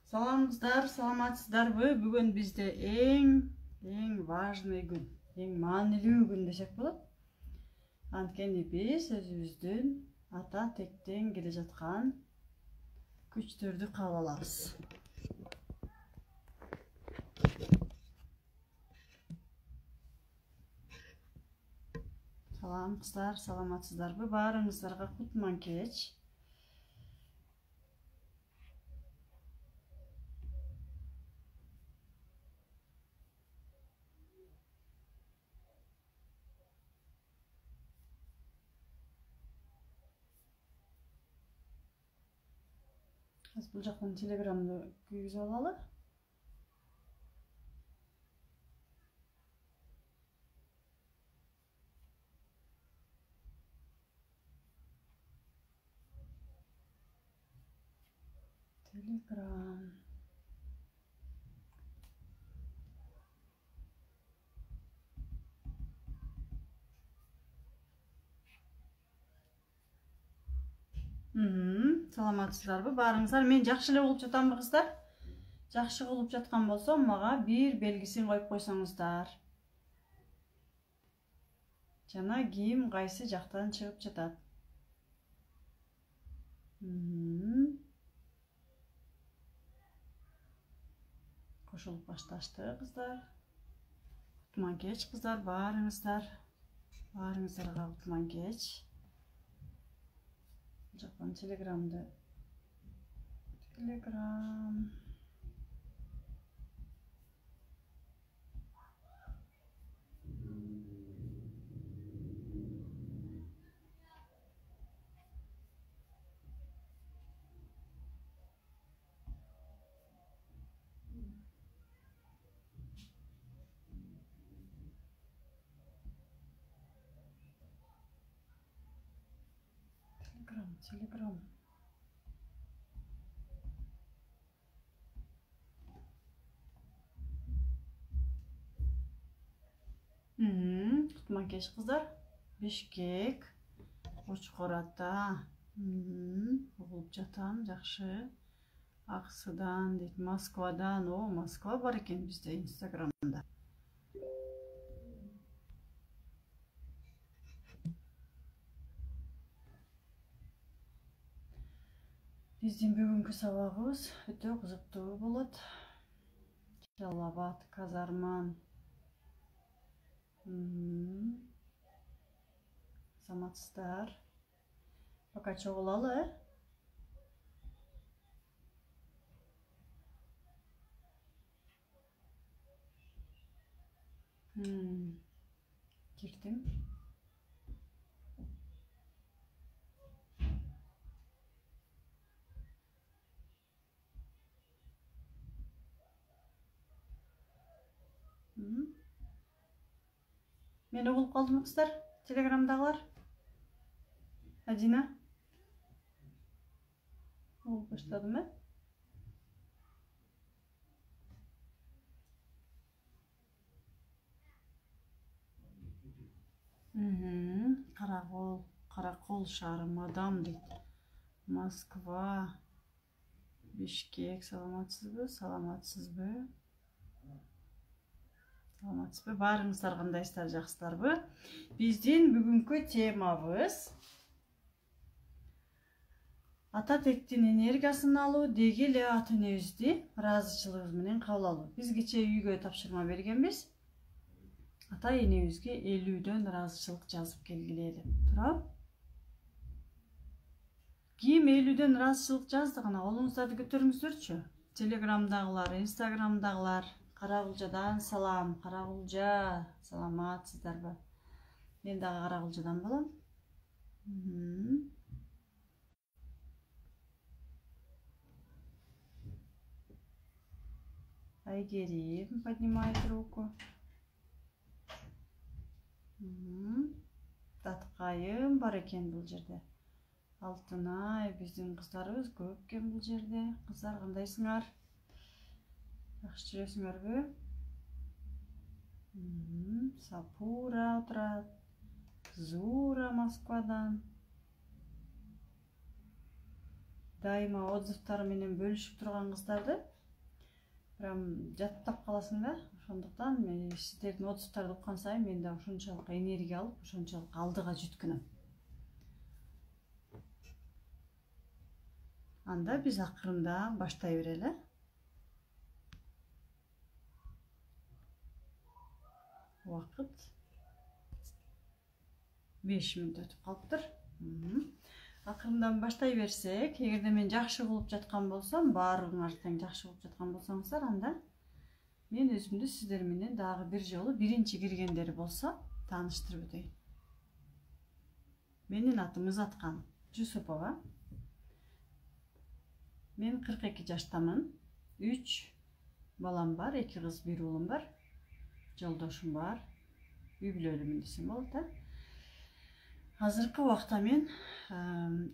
Саламатсыздар, саламатсыздарбы? Бүгін бізде ең важный күн, ең маанилүү күн десек болот. Анткени биз өзүбүздүн ата тектен келе жаткан күчтөрдү кабыл алабыз. Салам кыздар, саламатсыздарбы? Баарыңыздарга кутман кеч. Бул жактан телеграмды күйгүзүп алалы. Телеграм. Саламатсыздарбы? Баарыңыздар, мен жакшы эле болуп жатамбы кыздар? Жакшы болуп жаткан болсо, мага бир белгисин коюп койсоңуздар. Жана ким кайсы жактан чыгып жатат? Кошулуп башташты кыздар. Кутман кеч кыздар, баарыңыздар. Баарыңыздарга кутман кеч. Жакан телеграмды. Телеграм. Телеграм. Кутман кеч кыздар. Бишкек, Учкор Ата. Угулуп жатам, жакшы. Аксыдан дейт, Москвадан. О, Москва бар экен бизде Инстаграмда. Биздин бүгүнкү сабагыбыз өтө кызыктуу болот. Жалал-Абад, Казарман. Саламатсыздар. Пока чогулалы, Кирдим. Мен угулуп калдым кыздар, телеграмдагылар. Адина. Угулуп баштадым, Каракол шаары, мадам дейт. Москва, Бишкек, саламатсызбы? Саламатсызбы? Саламатсызбы? Баарыңыздар кандайсыздар, жакшысыздарбы? Биздин бүгүнкү темабыз ата тектин энергиясын алуу, деги эле ата энебизди ыраазычылыгыбыз менен кабыл алуу. Биз кечээ үйгө тапшырма бергенбиз. Ата энебизге 50дөн ыраазычылык жазып келгиле деп турап. Ким 50дөн ыраазычылык жазды, гана колуңуздарды көтөрүңүздөрчү. Телеграмдагылар, Инстаграмдагылар. Каракулжадан салам, Каракулжа, саламатсыздарбы? Мен дагы Каракулжадан болом. Айгерим поднимает руку. Таткайым бар экен бул жерде. Алтынай, биздин кыздарыбыз көп экен бул жерде. Кыздар кандайсыңар? Жакшы жүрөсүңөрбү? Сапура отурат. Зура Москвадан. Дайыма отзывтары менен бөлүшүп турган кыздарды прям жаттап каласың да. Ошондуктан сиздердин отзывтарды уккан сайын мен да ошончолук энергия алып, ошончолук алдыга жүткүнөм. Анда биз акырында баштай берели. Убакыт 5 мүнөт өтүп калыптыр. Акырындан баштай берсек, эгерде мен жакшы кылып жаткан болсом, баарыңар тең жакшы кылып жаткан болсоңуздар, анда мен өзүмдү сиздер менен дагы бир жолу биринчи киргендер болсо тааныштырып өтөйүн. Менин атым Ызаткан Жусупова. Мен 42 жаштамын. 3 балам бар, 2 кыз, 1 уулум бар. Жолдошум бар. Үй бүлөлүмүн десем болот да. Азыркы убакта мен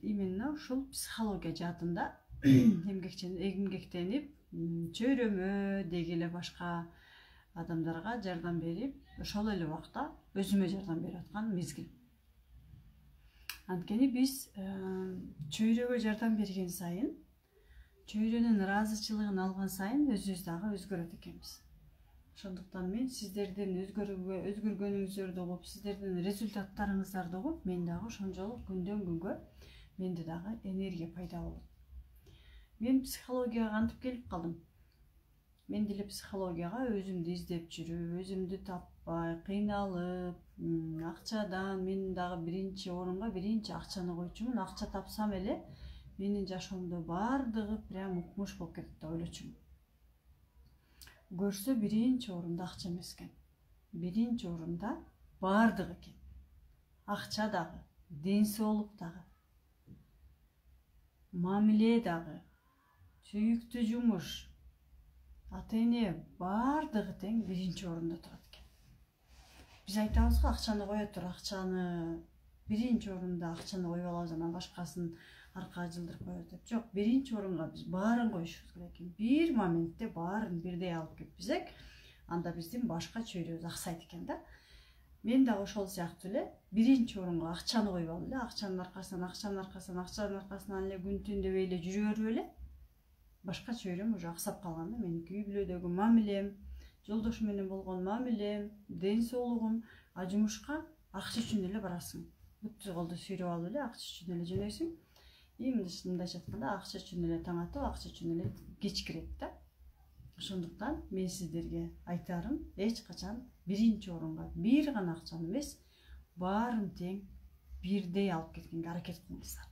именно ушул психология жаатында эмгектенип, чөйрөмө деги эле башка адамдарга жардам берип, ошол эле убакта өзүмө жардам берип аткан мезгил. Анткени биз чөйрөгө жардам берген сайын, чөйрөнүн ыраазычылыгын алган сайын өзүбүз дагы өзгөрөт экенбиз. Ошондуктан мен сиздердин өзгөргөнүңүздөрдү угуп, сиздердин результаттарыңыздарды угуп, мен дагы ошончолук күндөн күнгө менде дагы энергия пайда болот. Мен психологияга кантип келип калдым? Мен деле психологияга өзүмдү издеп жүрүп, өзүмдү таппай, кыйналып, акчадан мен дагы биринчи орунга биринчи акчаны койчумун. Акча тапсам эле менин жашоомдо бардыгы прям укмуш болуп кетет деп ойлочумун. Көрсө биринчи орунда акча эмес экен. Биринчи орунда бардыгы экен. Акча дагы, ден соолук дагы, мамиле дагы, сүйүктүү жумуш, ата-эне бардыгы тең биринчи орунда турат экен. Биз айтабыз го, акчаны кое тур, акчаны биринчи орунда акчаны коюп алабыз, анан башкасын аркага жылдырып коебуз деп. Жок, биринчи орунга биз баарын коюшубуз керек экен. Бир моментте баарын бирдей алып кетпесек, анда биздин башка чөйрөбүз аксайт экен да. Мен дагы ошол сыяктуу эле биринчи орунга акчаны коюп алып эле, акчанын аркасынан эле күн түн дебей эле жүрө берип эле башка чөйрөм уже аксап калган да. Менин үй бүлөдөгү мамилем, жолдошум менен болгон мамилем, ден соолугум, а жумушка акча үчүн эле барасың. Бутты колду сүйрөп алып эле акча үчүн эле жөнөйсүң. Мындайча айтканда, акча үчүн эле таң атып, акча үчүн эле кеч кирет да. Ошондуктан мен сиздерге айтарым, эч качан биринчи орунга бир гана акчаны эмес, баарын тең бирдей алып кеткенге аракет кылыңыздар.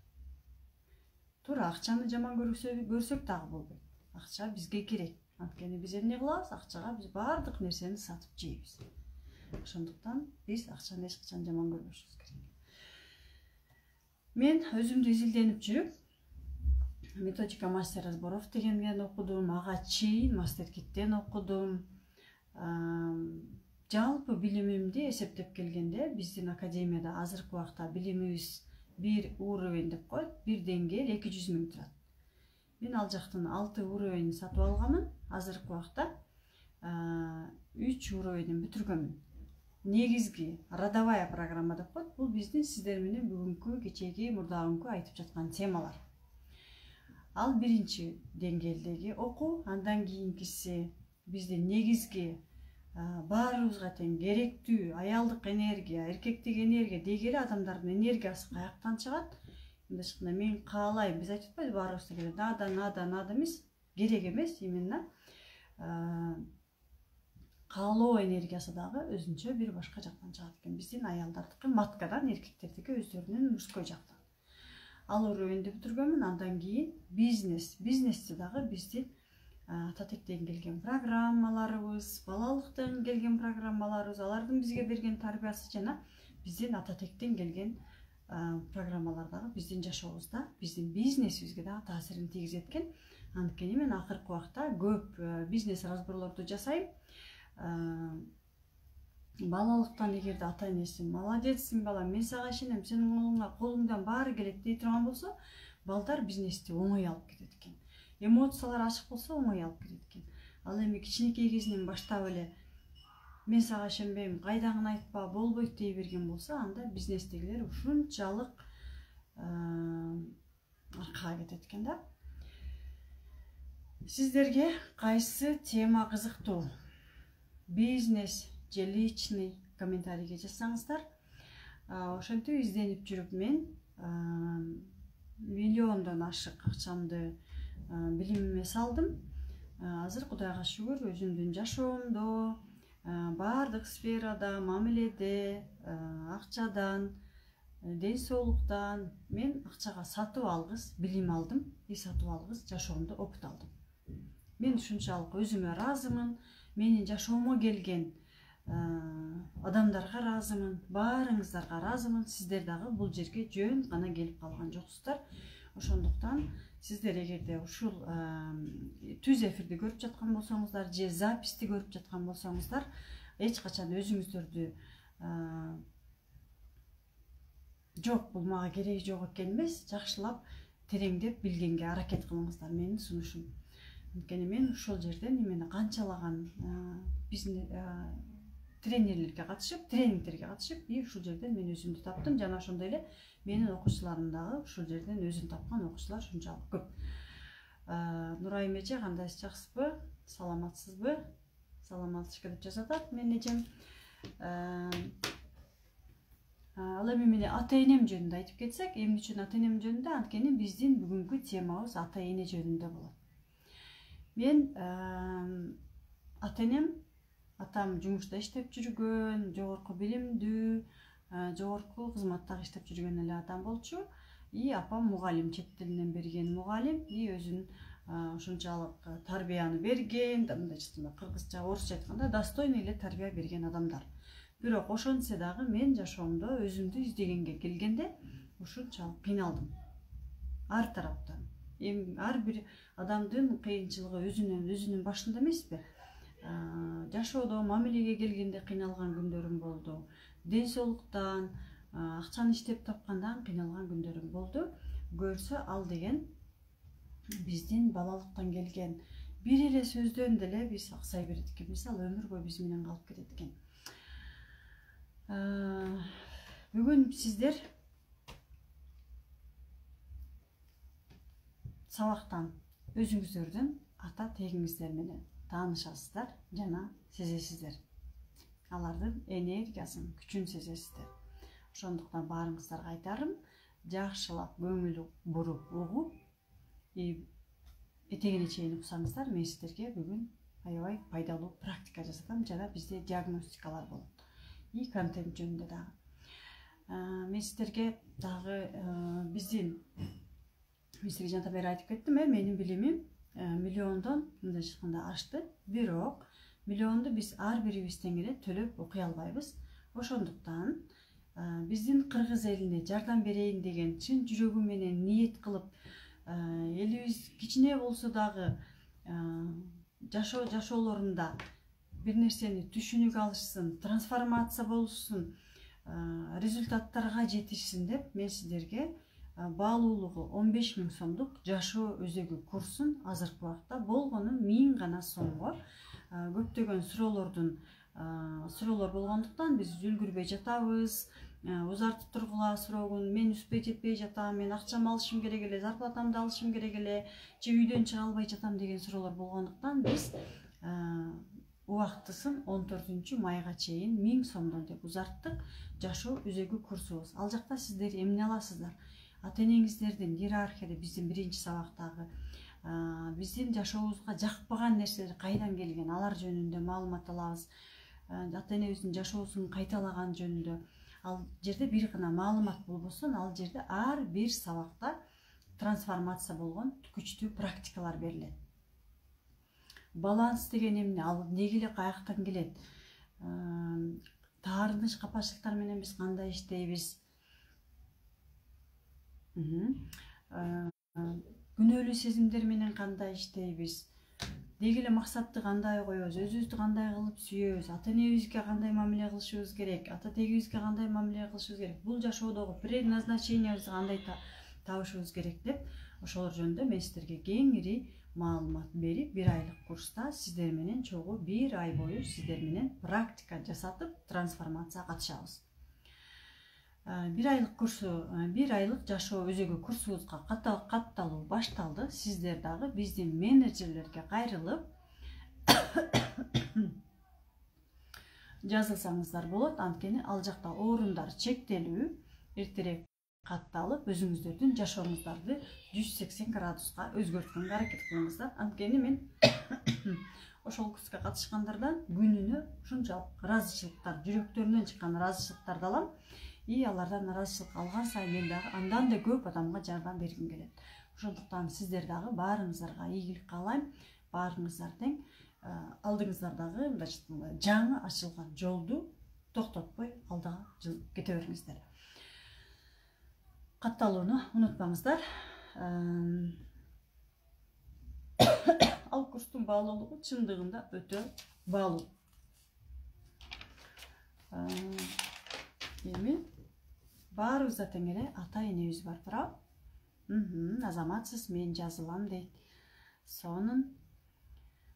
Туура, акчаны жаман көрсөк дагы болбойт. Акча бизге керек. Анткени биз эмне кылабыз? Акчага биз баардык нерсени сатып жейбиз. Ошондуктан биз акчаны эч качан жаман көрбөшүбүз керек. Мен өзүмдү изилденип жүрүп, методика мастер разборов дегенден окудум, ага чейин мастер-киттен окудум. Жалпы билимимди эсептеп келгенде, биздин академияда азыркы убакта билимибиз бир уровень деп коет, бир деңгээл 200 000 турат. Мен ал жактын 6 уровень сатып алганмын, азыркы убакта 3 уровень бүтүргөнмүн. Негизги родовая программа деп коет, бул биздин сиздер менен бүгүнкү, кечеги, мурдагы айтып жаткан темалар. Ал биринчи деңгээлдеги окуу, андан кийинкиси биздин негизги баарыбызга тең керектүү аялдык энергия, эркектик энергия дегеле адамдардын энергиясы каяктан чыгат? Мындайча айтканда, мен каалайм, биз айтып атпайбызбы, баарыбыз деле нада эмес, керек эмес, именно каалоо энергиясы дагы өзүнчө бир башка жактан чыгат экен. Биздин аялдардыкы маткадан, эркектердики өздөрүнүн мужской жактан. Ал уровеньди бүтүргөнмүн, андан кийин бизнести дагы биздин ата тектен келген программаларыбыз, балалыктан келген программаларыбыз, алардын бизге берген тарбиясы жана биздин ата тектен келген программалар дагы биздин жашообузда, биздин бизнесибизге дагы таасирин тийгизет экен. Анткени мен акыркы убакта көп бизнес разборлорду жасайм. балалыктан эгерде ата энеси молодецсиң балам, мен сага ишенем, сенин колуңдан баары келет дей турган болсо, балдар бизнести оңой алып кетет экен. Эмоциялар ачык болсо оңой алып кетет экен. Ал эми кичинекей кезинен баштап эле мен сага ишенбейм, кайдагыны айтпа, болбойт дей берген болсо, анда бизнестегилер ушунчалык аркага кетет экен да. Сиздерге кайсы тема кызыктуу? Бизнес же личный комментарийге жазсаңыздар, ошентип изденип жүрүп мен миллиондон ашык акчамды билимиме салдым. Азыр Кудайга шүгүр өзүмдүн жашоомдо баардык сферада, мамиледе, акчадан, ден соолуктан мен акчага сатып алгыс билим алдым, сатып алгыс жашоомдо опыт алдым. Мен ушунчалык өзүмө ыраазымын, менин жашоомо келген адамдарга ыраазымын, баарыңыздарга ыраазымын. Сиздер дагы бул жерге жөн гана келип калган жоксуздар. Ошондуктан сиздер эгерде ушул түз эфирди көрүп жаткан болсоңуздар же записти көрүп жаткан болсоңуздар, эч качан өзүңүздөрдү жок, бул мага кереги жок экен эмес, жакшылап тереңдеп билгенге аракет кылыңыздар, менин сунушум. Анткени мен ушул жерден эмени канчалаган тренингтерге катышып, ушул жерден мен өзүмдү таптым. Жана ошондой эле менин окуучуларым дагы ушул жерден өзүн тапкан окуучулар ушунчалык көп. Нурайым эже, кандайсыз, жакшысызбы, саламатсызбы? Саламатчылык деп жазып атат менин эжем. Ал эми мени ата энем жөнүндө айтып кетсек, эмне үчүн ата энем жөнүндө? Анткени биздин бүгүнкү темабыз ата эне жөнүндө болот. Мен ата энем, атам жумушта иштеп жүргөн, жогорку билимдүү, жогорку кызматтагы иштеп жүргөн эле адам болчу. Апам мугалим, чет тилинен берген мугалим, өзүн ушунчалык тарбияны берген, кыргызча, орусча айтканда достойный эле тарбия берген адамдар. Бирок ошентсе дагы мен жашоомдо өзүмдү издегенге келгенде ушунчалык кыйналдым. Ар тараптан. Ар бир адамдын кыйынчылыгы өзүнүн башында эмеспи? Жашоодо, мамилеге келгенде кыйналган күндөрүм болду. Ден соолуктан, акчаны иштеп тапкандан кыйналган күндөрүм болду. Көрсө ал деген биздин балалыктан келген бир эле сөздөн деле биз аксай берет экен. Мисалы, өмүр бою биз менен калып кетет экен. Бүгүн сиздер сабактан өзүңүздөрдүн ата тегиңиздер менен таанышасыздар жана сезесиздер. Алардын энергиясын, күчүн сезесиздер. Ошондуктан баарыңыздарга айтарым, жакшылап көңүл буруп угуп, этегине чейин уксаңыздар, мен сиздерге бүгүн аябай пайдалуу практика жасатам, жана бизде диагностикалар болот. Контент жөнүндө дагы. Мен сиздерге дагы мен сизге жанта бери айтып кеттим, менин билимим миллиондон мындай айтканда ашты. Бирок миллионду биз ар бирибизден эле төлөп окуй албайбыз. Ошондуктан биздин кыргыз элине жардам берейин деген чын жүрөгү менен ниет кылып, элибиз кичине болсо дагы жашоолорунда бир нерсени түшүнүк алышсын, трансформация болушsun, результаттарга жетишсин деп мен сиздерге баалуулугу 15 000 сомдук жашоо өзөгү курсун азыркы убакта болгону 1000 гана сомго көптөгөн суроолор болгондуктан биз үлгүрбөй жатабыз. Узартып тургула суроогун, мен үспөй жетпей жатам, мен акчамды алышым керек эле, зарплатамды алышым керек эле, же үйдөн чыга албай жатам деген суроолор болгондуктан биз убактысын 14 майга чейин 1000 сомдон деп узарттык жашоо өзөгү курсубуз. Ал жакта сиздер эмне аласыздар? Ата энеңиздердин иерархияда биздин биринчи сабактагы биздин жашообузга жакпаган нерселер кайдан келген, алар жөнүндө маалымат алабыз. Ата энебиздин жашоосун кайталаган жөнүндө. Ал жерде бир гана маалымат болбосун, ал жерде ар бир сабакта трансформация болгон күчтүү практикалар берилет. Баланс деген эмне? Ал эмнеге эле каяктан келет? Таарыныч, капачылыктар менен биз кандай иштейбиз? Күнөөлүү сезимдер менен кандай иштейбиз? деги эле максатты кандай коебуз, өзүбүздү кандай кылып сүйөбүз, ата энебизге кандай мамиле кылышыбыз керек, ата тегибизге кандай мамиле кылышыбыз керек, бул жашоодогу предназначениябызды кандай табышыбыз керек деп ошолор жөнүндө мен сиздерге кеңири маалымат берип, 1 айлык курста сиздер менен чогуу 1 ай бою сиздер менен практика жасатып трансформацияга катышабыз. 1 айлык курсу, 1 айлык жашоо өзөгү курсубузга катталуу башталды. Сиздер дагы биздин менеджерлерге кайрылып жазылсаңыздар болот. Анткени ал жакта орундар чектелүү, эртерээк катталып, өзүңүздөрдүн жашооңуздарды 180 градуска өзгөрткөнгө аракет кылыңыздар. Анткени мен ошол курска катышкандардан күнүнө ушунчалык ыраазычылыктар, жүрөктөрүнөн чыккан ыраазычылыктарды алам. И алардан ыраазычылык алган сайын мен дагы андан да көп адамга жардам бергим келет. Ошондуктан сиздер дагы баарыңыздарга ийгилик каалайм. Баарыңыздар тең алдыңыздардагы мындайча айтканда жаңы ачылган жолду токтотпой алдыга жылып кете бериңиздер. Катталууну унутпаңыздар. Ал курстун баалуулугу чындыгында өтө баалуу. Эми баарыбызда тең эле ата энебиз бар, туурабы? Азаматсыз, мен жазылам дейт. Сонун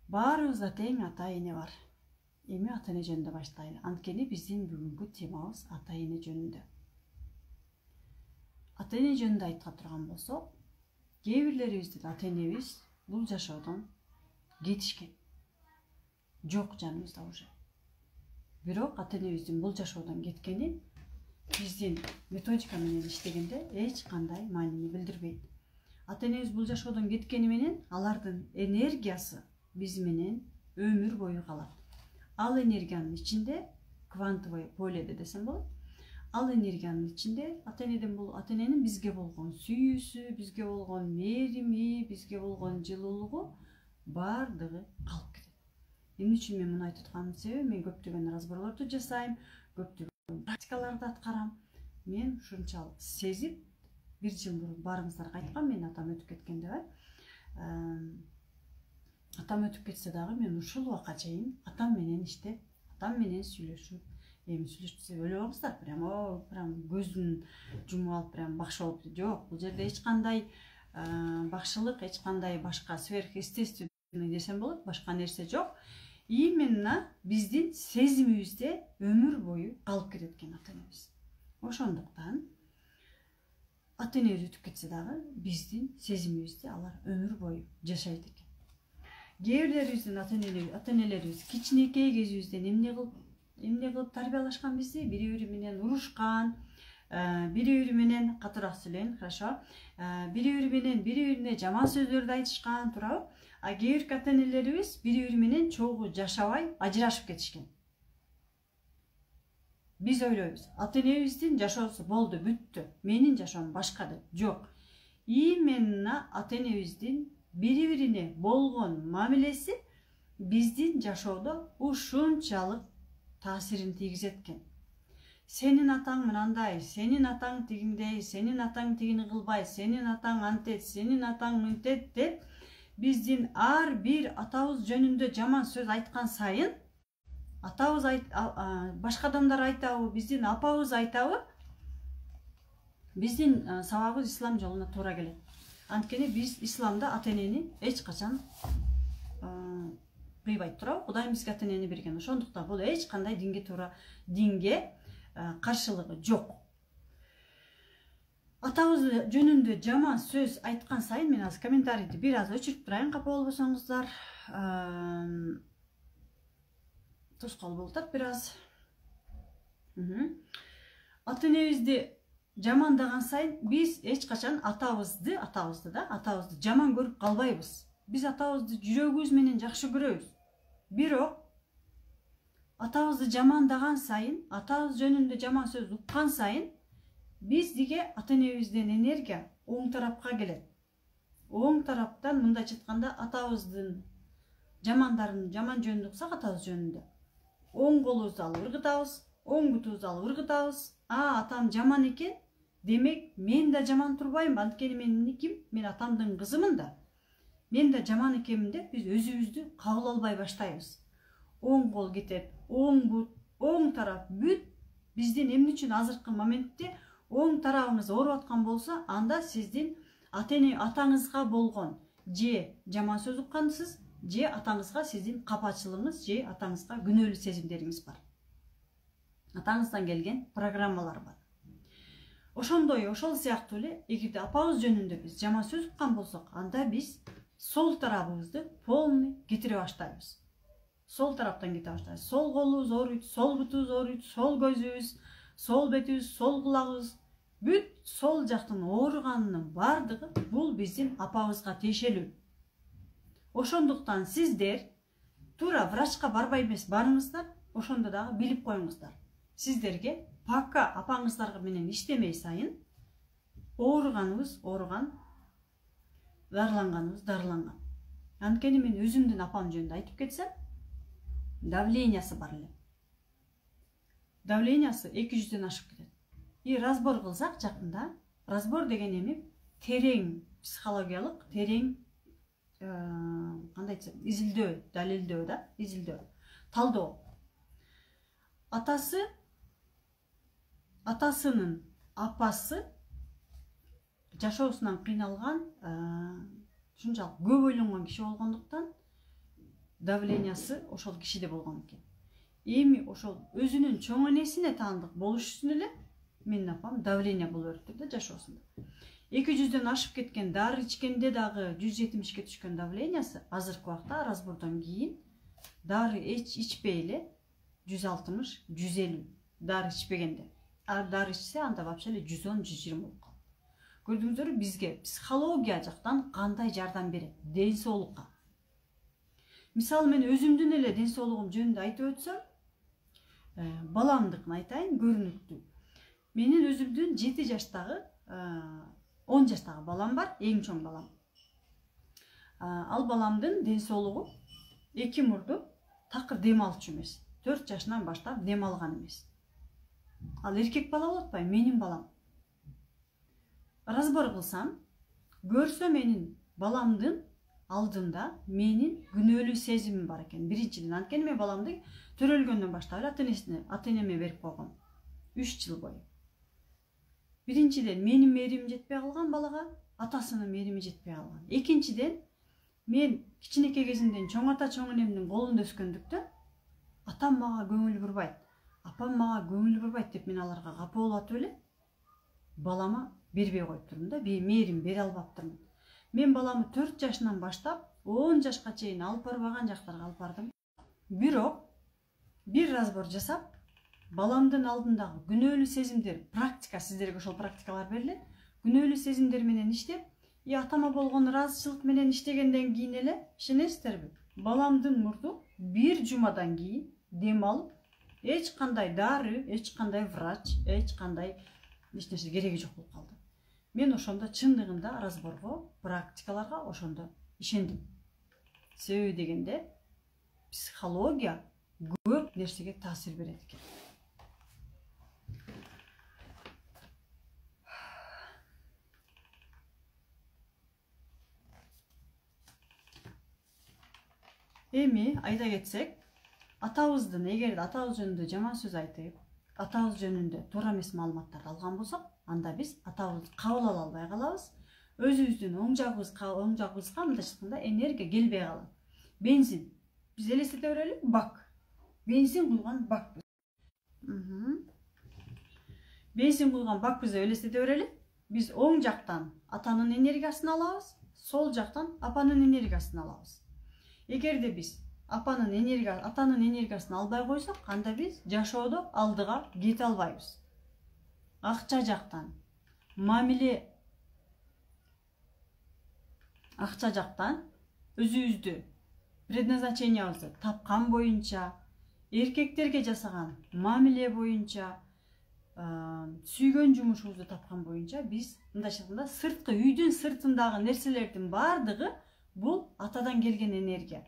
баарыбызда тең ата эне бар. Эми ата эне жөнүндө баштайлы. Анткени биздин бүгүнкү темабыз ата эне жөнүндө. Ата эне жөнүндө айткан турган болсок, кээ бирлерибиздин ата энебиз бул жашоодон кетишкен. Жок жаныбызда уже. Бирок ата энебиздин бул жашоодон кеткени биздин методика менен иштегенде эч кандай маанини билдирбейт. Ата энебиз бул жашоодон кеткени менен алардын энергиясы биз менен өмүр бою калат. Ал энергиянын ичинде квантовое поледе десем болот. Ал энергиянын ичинде ата эненин бизге болгон сүйүүсү, бизге болгон мээрими, бизге болгон жылуулугу баардыгы калып кетет. Эмне үчүн мен муну айтып атканымдын себеби, мен көптөгөн разборлорду жасайм, көптөгөн практикаларды аткарам. Мен ушунчалык сезип, 1 жыл мурун баарыңыздарга айткам, мен атам өтүп кеткенде атам өтүп кетсе дагы мен ушул убакка чейин атам менен иштеп, атам менен сүйлөшүп, эми сүйлөшпөсө өлүп алабыздар, прям көзүн жумуп алып, прям бакшы болуп. Жок, бул жерде эч кандай бакшылык, эч кандай башка сверхъестественный десем болот, башка нерсе жок. Именно биздин сезимибизде өмүр бою калып кетет экен ата энебиз. Ошондуктан ата энебиз өтүп кетсе дагы биздин сезимибизде алар өмүр бою жашайт экен. Кээ бирлерибиздин ата энелерибиз кичинекей кезибизден эмне кылып тарбиялашкан бизди, бири-бири менен урушкан, бири-бири менен катуураак сүйлөйүн, хорошо. Бири-бири менен бири-бирине жаман сөздөрдү айтышкан, туурабы? А кээ бирки ата энелерибиз бири-бири менен чогуу жашабай ажырашып кетишкен. Биз ойлойбуз, ата энебиздин жашоосу болду, бүттү, менин жашоом башка деп. Жок. Именно ата энебиздин бири-бирине болгон мамилеси биздин жашоодо ушунчалык таасирин тийгизет экен. Сенин атаң мынандай, сенин атаң тигиндей, сенин атаң тигини кылбайт, сенин атаң антет, сенин атаң мынтет деп биздин ар бир атабыз жөнүндө жаман сөз айткан сайын, атабыз башка адамдар айтабы, биздин апабыз айтабы, биздин сабабыбыз ислам жолуна туура келет. Анткени биз исламда ата энени эч качан кыйбайт, туурабы? Кудай бизге ата энени берген. Ошондуктан бул эч кандай динге каршылыгы жок. Атабыз жөнүндө жаман сөз айткан сайын, мен азыр комментарийди бир аз өчүрүп турайын, капа болбосоңуздар. Тускал болуп атат бир аз. Ата энебизди жамандаган сайын биз эч качан атабызды жаман көрүп калбайбыз. Биз атабызды жүрөгүбүз менен жакшы көрөбүз. Бирок атабызды жамандаган сайын, атабыз жөнүндө жаман сөз уккан сайын, биздиге ата энебизден энергия оң тарапка келет. Оң тараптан мындайча айтканда атабыздын жамандарын, жаман жөнүндө уксак атабыз жөнүндө оң колубузду алып ыргытабыз, оң бутубузду алып ыргытабыз. Атам жаман экен, демек мен да жаман турбайм, анткени мен ким? Мен атамдын кызымын да. мен да жаман экенмин деп биз өзүбүздү кабыл албай баштайбыз. Оң кол кетет, оң бут, оң тарап бүт биздин эмне үчүн азыркы моментте оң тарабыңыз ооруп аткан болсо, анда сиздин атаңызга болгон же жаман сөз уккансыз, же атаңызга сиздин капачылыгыңыз, же атаңызга күнөөлүү сезимдериңиз бар. Атаңыздан келген программалар бар. Ошондой, ошол сыяктуу эле, эгерде апабыз жөнүндө биз жаман сөз уккан болсок, анда биз сол тарабыбызды полный кетире баштайбыз. Сол тараптан кете баштайбыз. Сол колубуз ооруйт, сол бутубуз ооруйт, сол көзүбүз, сол бетибиз, сол кулагыбыз, бүт сол жактын ооруганынын бардыгы бул биздин апабызга тиешелүү. Ошондуктан сиздер туура врачка барбай эмес барыңыздар, ошондо дагы билип коюңуздар. Сиздерге пока апаңыздар менен иштемей сайын ооруганыбыз ооруган, дарыланганыбыз дарыланган. Анткени мен өзүмдүн апам жөнүндө айтып кетсем, давлениясы бар эле. Давлениясы 200-дөн ашып кетет. И разбор кылсак жакында, разбор деген эми терең психологиялык, терең кандай айтсам, изилдөө, далилдөө да, изилдөө, талдоо. Атасынын апасы жашоосунан кыйналган, ушунчалык көп ойлонгон киши болгондуктан давлениясы ошол кишиде болгон экен. Эми ошол өзүнүн чоң энесине таандык болуш үчүн эле менин апам давление болуп өттү да жашоосунда. 200-дөн ашып кеткен, дары ичкенде дагы 170-ке түшкөн давлениясы азыркы убакта разбордон кийин дары ичпей эле 160, 150 дары ичпегенде. Дары ичсе анда вообще эле 110, 120 болуп калат. Көрдүңүздөрбү, бизге психология жактан кандай жардам берет, ден соолукка. Мисалы, мен өзүмдүн эле ден соолугум жөнүндө айтып өтсөм, баламдыкын айтайын, көрүнүктүү. Менин өзүмдүн 7 жаштагы, 10 жаштагы балам бар, эң чоң балам. Ал баламдын ден соолугу 2 мурду такыр дем алчу эмес. 4 жашынан баштап дем алган эмес. Ал эркек бала болуп атпайбы, менин балам. Разбор кылсам, көрсө менин баламдын алдында менин күнөөлүү сезимим бар экен. Биринчиден, анткени мен баламды төрөлгөндөн баштап эле ата-энеме берип койгом. 3 жыл бою. Биринчиден, менин мээримим жетпей калган балага, атасынын мээрими жетпей калган. Экинчиден, мен кичинекей кезимден чоң ата, чоң энемдин колунда өскөндүктөн атам мага көңүл бурбайт, апам мага көңүл бурбайт деп мен аларга капа болуп атып эле балама бербей коюп турдум да, мээрим бере албаптырмын. Мен баламы 4 жашынан баштап 10 жашка чейин алып барбаган жактарга алып бардым. Бирок бир разбор жасап, баламдын алдындагы күнөөлүү сезимдер, практика, сиздерге ошол практикалар берилет. Күнөөлүү сезимдер менен иштеп, атама болгон ыраазычылык менен иштегенден кийин эле, ишенесиздерби? Баламдын мурду бир жумадан кийин дем алып, эч кандай дары, эч кандай врач, эч кандай эч нерсе кереги жок болуп калды. Мен ошондо чындыгында разборго, практикаларга ошондо ишендим. Себеби дегенде психология көп нерсеге таасир берет экен. Эми айта кетсек, атабыздын, эгерде атабыз жөнүндө жаман сөз айтып, атабыз жөнүндө туура эмес маалыматтарды алган болсок, анда биз атабызды кабыл ала албай калабыз. Өзүбүздүн оң жагыбызга мындайча айтканда энергия келбей калат. Бензин, биз элестете берели, бак. Бензин куйган бак. Бензин куйган бак биз элестете берели. Биз оң жактан атанын энергиясын алабыз, сол жактан апанын энергиясын алабыз. Эгерде биз атанын энергиясын албай койсок, анда биз жашоодо алдыга кете албайбыз. Акча жактан, мамиле акча жактан өзүбүздү, предназначениябызды тапкан боюнча, эркектерге жасаган мамиле боюнча, сүйгөн жумушубузду тапкан боюнча биз мындайча айтканда сырткы, үйдүн сыртындагы нерселердин бардыгы бул атадан келген энергия.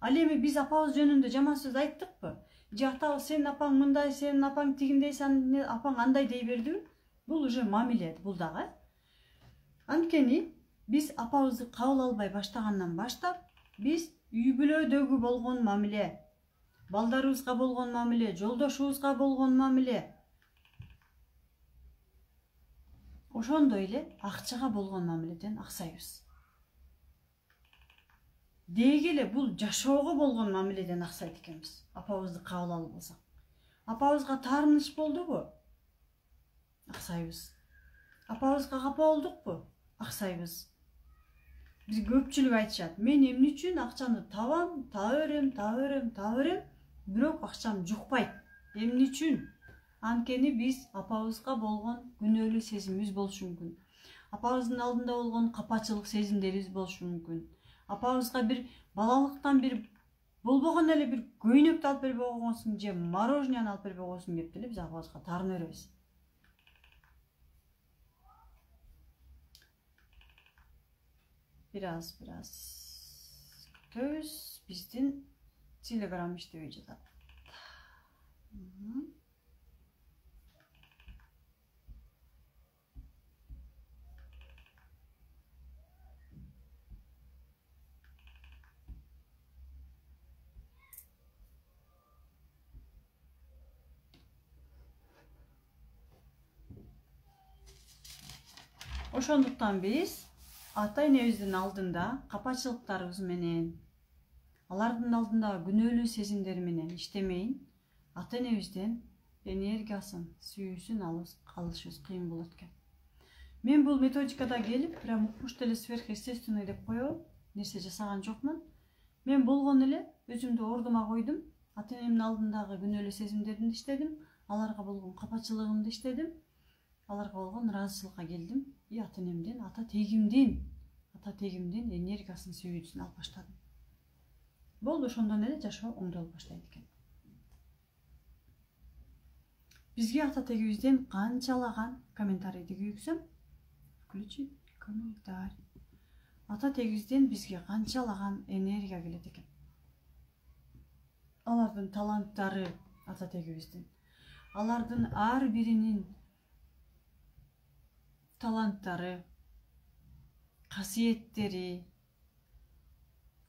Ал эми биз апабыз жөнүндө жаман сөз айттыкпы? Же атабыз сенин апаң мындай, сенин апаң тигиндей, сенин апаң андай дей бердиби? Бул уже мамиле, бул дагы. Анткени Биз апабызды кабыл албай баштагандан баштап, биз үй бүлөдөгү болгон мамиле, балдарыбызга болгон мамиле, жолдошубузга болгон мамиле, ошондой эле акчага болгон мамиледен аксайбыз. Деги эле бул жашоого болгон мамиледен аксайт экенбиз. Апабызды кабыл алып алсак. Апабызга таарыныч болдубу? Аксайбыз. Апабызга капа болдукпу? Аксайбыз. Биз көпчүлүк айтышат, мен эмне үчүн акчаны табам, таба берем, бирок акчам жукпайт. Эмне үчүн? Анткени биз апабызга болгон күнөөлүү сезимибиз болушу мүмкүн. Апабыздын алдында болгон капачылык сезимдерибиз болушу мүмкүн. Апабызга бир балалыктан бир болбогон эле бир көйнөктү алып бербей койгонсуң же мороженени алып бербей койгонсуң деп деле биз апабызга таарына беребиз. Biraz күтөбүз. Биздин телеграм иштебей жатат. Ошондуктан биз ата энебиздин алдында капачылыктарыбыз менен, алардын алдында күнөөлүү сезимдери менен иштемейин, ата энебизден энергиясын, сүйүүсүн алышыбыз кыйын болот экен. Мен бул методикада келип, прям укмуш деле сверхъестественный деп коебу, нерсе жасаган жокмун. Мен болгон эле өзүмдү ордума койдум, ата энемдин алдындагы күнөөлүү сезимдеримди иштедим, аларга болгон капачылыгымды иштедим, аларга болгон ыраазычылыкка келдим. Ата энемден, ата тегимдин энергиясын, сүйүүсүн алып баштадым. Болду, ошондон эле жашоо оңдолуп баштайт экен. Бизге ата тегибизден канчалаган комментарийди күйгүзөм. Включи комментарий. Ата тегибизден бизге канчалаган энергия келет экен. Алардын таланттары ата тегибиздин. Алардын ар биринин таланттары, касиеттери,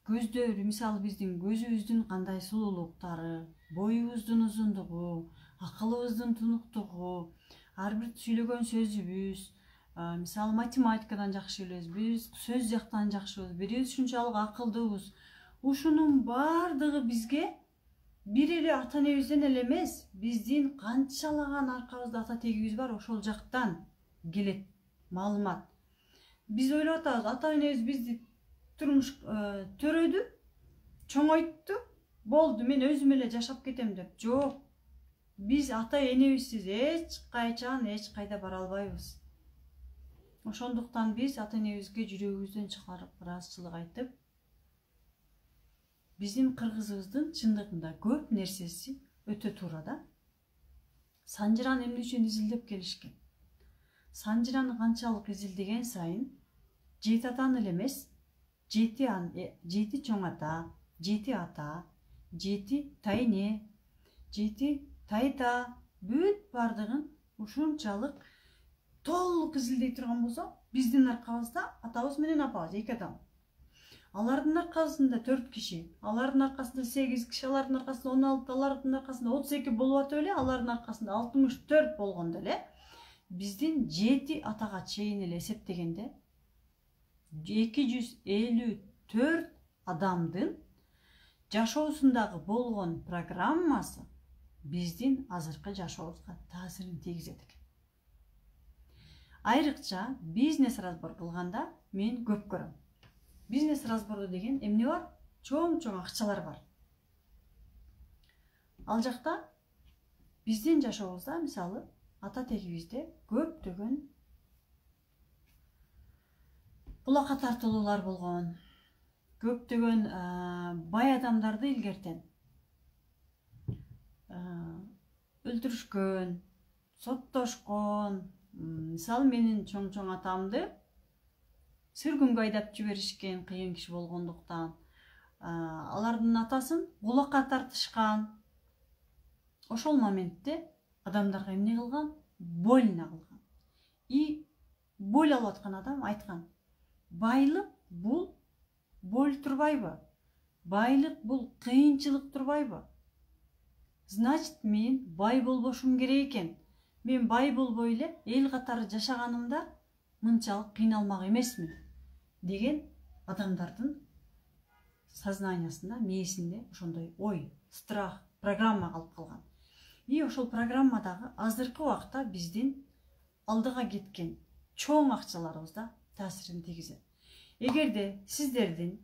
көздөрү, мисалы биздин көзүбүздүн кандай сулуулуктары, боюбуздун узундугу, акылыбыздын тунуктугу, ар бир сүйлөгөн сөзүбүз, мисалы математикадан жакшы билебиз, биз сөз жактан жакшыбыз, бирибиз ушунчалык акылдуубуз. Ушунун бардыгы бизге бир эле ата энебизден эле эмес, биздин канчалаган аркабызда ата тегибиз бар, ошол жактан келет маалымат. Биз ойлоп атабыз, ата энебиз бизди турмуш төрөдү, чоңойтту, болду, мен өзүм эле жашап кетем деп. Жок. Биз ата энебизсиз эч кайчан эч кайда бара албайбыз. Ошондуктан биз ата энебизге жүрөгүбүздөн чыгарып ыраазычылык айтып, биздин кыргызыбыздын чындыгында көп нерсеси өтө туура да. Санжыраны эмне үчүн изилдеп келишкен? Санжыраны канчалык изилдеген сайын, жети атаны эле эмес, жети чоң ата, жети тайне, жети тайта, бүт бардыгын ушунчалык толук изилдей турган болсо, биздин аркабызда атабыз менен апабыз, эки адам. Алардын аркасында 4 киши, алардын аркасында 8 киши, алардын аркасында 16, алардын аркасында 32 болуп атып эле, алардын аркасында 64 болгондо эле, биздин 7 атага чейин эле эсептегенде 254 адамдын жашоосундагы болгон программасы биздин азыркы жашообузга таасирин тийгизет экен. Айрыкча бизнес разбор кылганда мен көп көрөм. Бизнес разбору деген эмне бар? Чоң-чоң акчалар бар. Ал жакта биздин жашообузда, мисалы, ата тегибизде көптөгөн булакка тартылуулар болгон, көптөгөн бай адамдарды илгертен өлтүрүшкөн, соттошкон. Мисалы, менин чоң-чоң атамды сүргүнгө айдап жиберишкен, кыйын киши болгондуктан. Алардын атасын булакка тартышкан. Ошол моментте адамдарга эмне кылган? Больно кылган. И боль алып аткан адам айткан: Байлык бул бөл турбайбы? Байлык бул кыйынчылык турбайбы? Значит, мен бай болбошум керек экен. Мен бай болбой эле эл катары жашаганымда мынчалык кыйналмак эмесмин деген адамдардын сознаниясында, мээсинде ошондой ой, страх, программа калып калган. И ошол программадагы азыркы убакта биздин алдыга кеткен чоң акчаларыбызда таасирин тийгизет. Эгерде сиздердин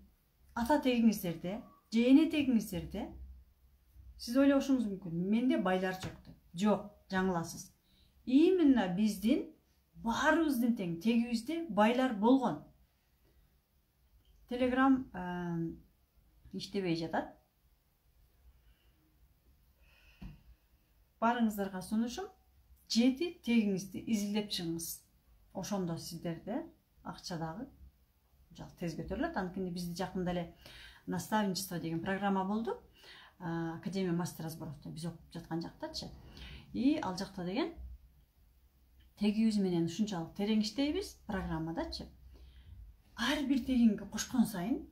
ата тегиңиздерде же эне тегиңиздерде сиз ойлошуңуз мүмкүн, менде байлар жок деп. Жок, жаңыласыз. Именно биздин баарыбыздын тең тегибизде байлар болгон. Телеграм иштебей жатат. Барыңыздарга сунушум, 7 тегиңизди изилдеп чыгыңыз. Ошондо сиздерде акчадагы тез көтөрүлөт. Анткени бизде жакында эле наставничество деген программа болду. Академия мастера сборовда биз окуп жаткан жактачы. И ал жакта деген тегибиз менен ушунчалык терең иштейбиз программадачы. Ар бир тегинге кошкон сайын,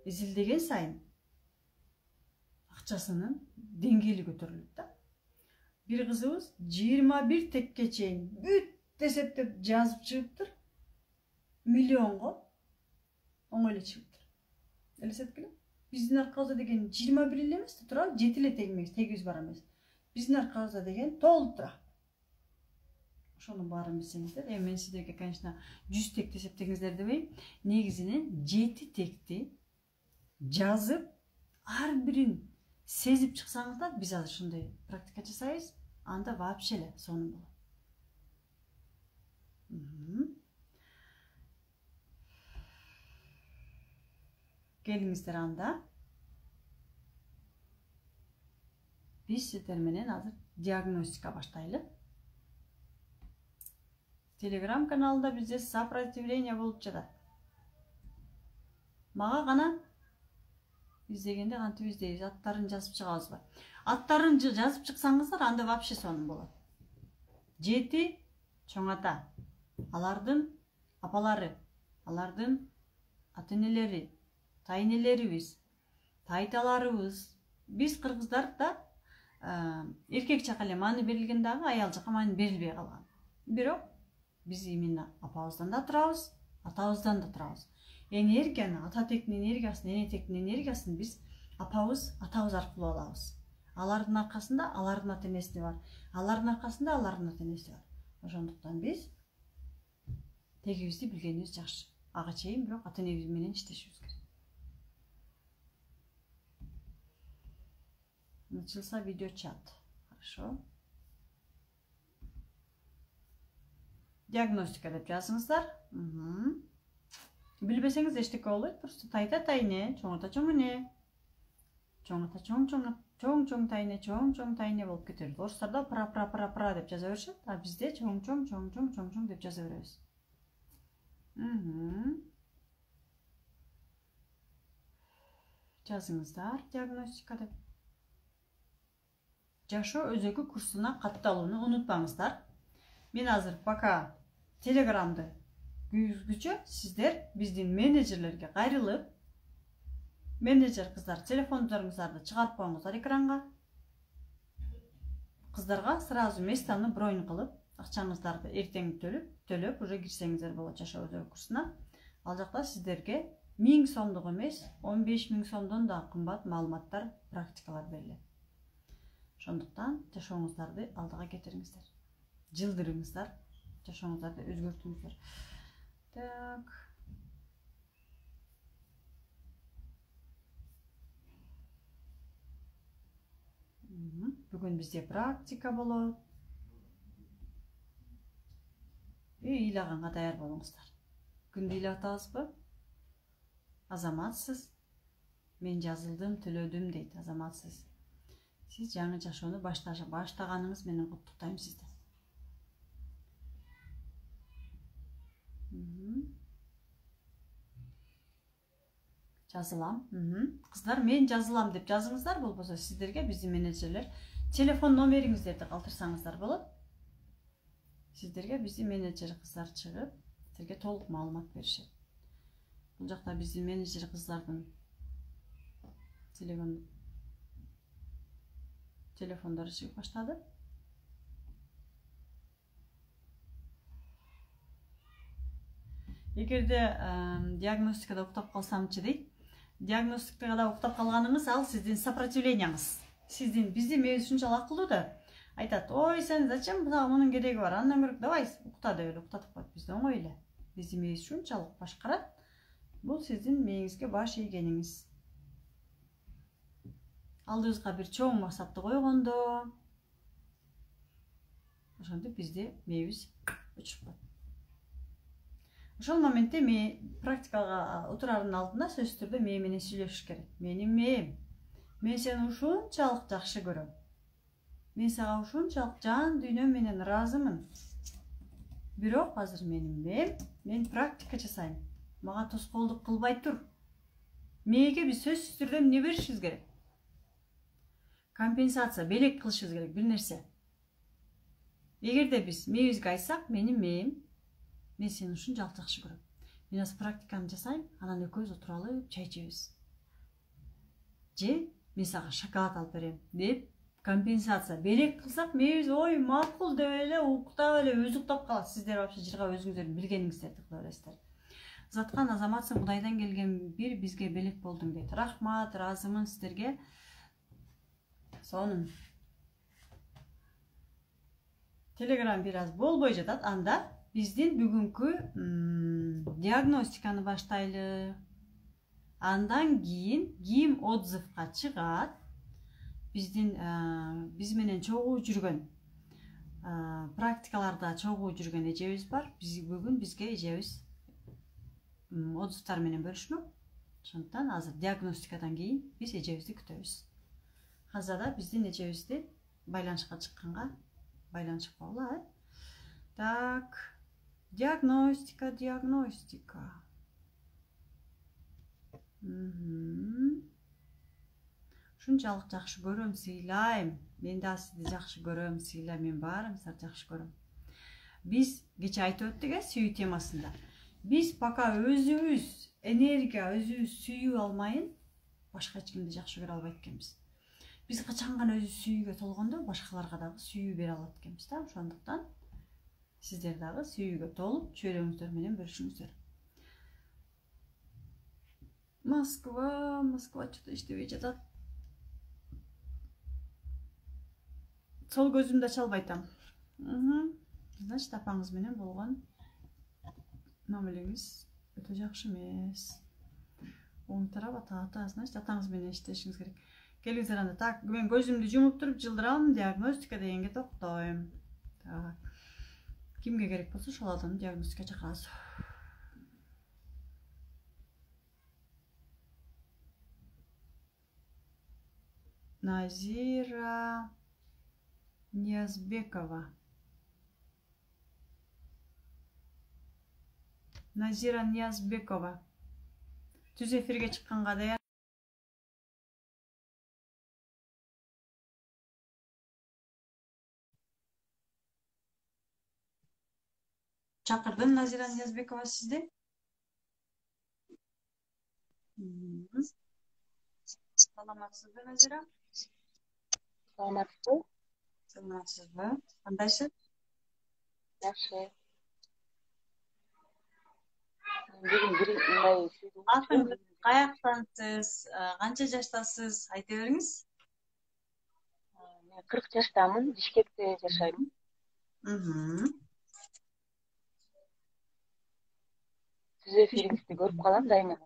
изилдеген сайын акчасынын деңгээли көтөрүлөт да. Бир кызыбыз 21 текке чейин бүт эсептеп жазып чыгыптыр. Миллионго оңой эле чыгыптыр. Элестеткиле? Биздин аркабызда деген 21 эле эмес, туурабы? 7 эле тегибиз бар эмес. Биздин аркабызда деген толуп турат. Ошонун баарын билсеңиздер, мен сиздерге, конечно, 100 текти эсептеңиздер дебейм. Негизинен 7 текти жазып, ар бирин сезип чыксаңыздар, биз азыр ушундай практика жасайбыз, анда вообще эле сонун болот. Келиңиздер анда. Биз сиздер менен азыр диагностика баштайлы. Телеграм каналында бизде сопротивление болуп жатат. Мага гана издегенде кантип издейбиз, аттарын жазып чыгабызбы? Аттарын жазып чыксаңыздар, анда вообще сонун болот. 7 чоң ата, алардын апалары, алардын ата-энелери, тайнелерибиз, тайталарыбыз. Биз кыргыздар да эркек жака эле маани берилген дагы, аял жака маани берилбей калган. Бирок биз именно апабыздан да турабыз, атабыздан да турабыз. Энергияны, ата тектин энергиясын, эне тектин энергиясын биз апабыз, атабыз аркылуу алабыз. Алардын аркасында алардын ата-энеси бар, алардын аркасында алардын ата-энеси бар. Ошондуктан биз тегибизди билгенибиз жакшы. Ага чейин бирок ата-энебиз менен иштешибиз керек. Начался видеочат. Хорошо. Диагностика деп жазыңыздар. Билбесеңиз эчтеке болбойт, просто тайта тайне, чоң ата чоң эне. Чоң ата чоң тайне, чоң тайне болуп кетет. Орустарда пра деп жаза беришет, а бизде чоң деп жаза беребиз. Жазыңыздар диагностика деп. Жашоо өзөгү курсуна катталууну унутпаңыздар. Мен азыр пока Телеграмды күйгүзгүчө, сиздер биздин менеджерлерге кайрылып, менеджер кыздар телефондоруңуздарды чыгарып коюңуздар экранга. Кыздарга сразу местаны бронь кылып, акчаңыздарды эртең төлөп уже кирсеңиздер болот жашоо өзөгү курсуна. Ал жакта сиздерге 1000 сомдук эмес, 15 000 сомдон да кымбат маалыматтар, практикалар берилет. Ошондуктан жашооңуздарды алдыга кетириңиздер. Жылдырыңыздар, жашооңуздарды өзгөртүңүздөр. Так. Бүгүн бизде практика болот. Ыйлаганга даяр болуңуздар. Күндү ыйлап атабызбы? Азаматсыз. Мен жазылдым, төлөдүм дейт, азаматсыз. Сиз жаңы жашоону баштаганыңыз менен куттуктайм сизди. Жазылам. Кыздар, мен жазылам деп жазыңыздар, болбосо сиздерге биздин менеджерлер телефон номериңиздерди калтырсаңыздар болот. Сиздерге биздин менеджер кыздар чыгып, сіздерге толық маалымат беришет. Бұл жақта біздің менеджер қыздардың телефондары шығып баштады. Егерде диагностикада уктап қалсамчы дейт. Диагностикада уктап қалғаныңыз ал сіздің сопротивленияңыз. Сіздің бізде мейіз ушунчалык акылдуу да. Айтат, ой, сен зачем мұның керегі бар? Андан көріп, давай, уқта деп уктатып қойып. Бізде оңой эле. Бізде мейіз ушунчалык башкарат. Бұл сіздің мейіңізге баш ийгениңиз. Алдыңызга бир чоң максатты койгондо, ошондо бізде мейибиз учуп калат. Ошол моментте практикага отурардын алдында сөзсүз түрдө мээ менен сүйлөшүш керек. Менин мээм, мен сени ушунчалык жакшы көрөм. Мен сага ушунчалык жан дүйнөм менен ыраазымын. Бирок азыр менин мээм, мен практика жасайм. Мага тоскоолдук кылбай тур. Мээге биз сөзсүз түрдө эмне беришибиз керек? Компенсация, белек кылышыбыз керек, бир нерсе. Эгерде биз мээбизге айтсак, менин мээм, мен сени ушунчалык жакшы көрөм. Мен азыр практиканы жасайм, анан экөөбүз отуруп алып чай ичебиз. Же мен сага шоколад алып берем деп компенсация белек кылсак, мээбиз ой макул деп эле уктап эле өзү уктап калат. Сиздер вообще жырга өзүңүздөрдүн билгениңиздерди кыла бересиздер. Заткан азаматсың, Кудайдан келген бир бизге белек болдуң дейт. Рахмат, ыраазымын сиздерге. Сонун Телеграм бир аз болбой жатат, анда биздин бүгүнкү диагностиканы баштайлы. Андан кийин отзывга чыгат. Биз менен чогуу жүргөн практикаларда чогуу жүргөн эжебиз бар. Бүгүн бизге эжебиз отзывтар менен бөлүшмөк. Ошондуктан азыр диагностикадан кийин биз эжебизди күтөбүз. Казада биздин эжебизди байланышка чыкканга байланышып калалы. Так, диагностика. Ушунчалык жакшы көрөм, сыйлайм. Мен да сизди жакшы көрөм, сыйлайм, мен баарыңыздарды жакшы көрөм. Биз кече айтып өттүк, сүйүү темасында. Биз пока өзүбүз энергия, өзүбүз сүйүү алмайын, башка эч кимди жакшы көрө албайт экенбиз. Биз качан гана өзү сүйүүгө толгондо башкаларга дагы сүйүү бере алат экенбиз да. Ошондуктан сиздер дагы сүйүүгө толуп чөйрөңүздөр менен бөлүшүңүздөр. Москва что-то иштебей жатат. Сол көзүмдү ача албай атам. Значит, апаңыз менен болгон мамилеңиз өтө жакшы эмес. Оң тарап ата, значит, атаңыз менен иштешиңиз керек. Келиңиздер анда. Так, мен көзүмдү жумуп туруп жылдырам, диагностика дегенге токтойм. Так. Кимге керек болсо ошол адамды диагностика чакырасыз. Назира Ниязбекова. Түз эфирге чыкканга даяр. Чакырдым Назира Ниязбекова сизди. Саламатсызбы, Назира? Саламатсызбы? Кандайсыз? Жакшы. Атыңыз каяктансыз, канча жаштасыз? Айта бериңиз. Мен 40 жаштамын, Бишкекте жашайм. Түз эфириңизди көрүп калам дайыма.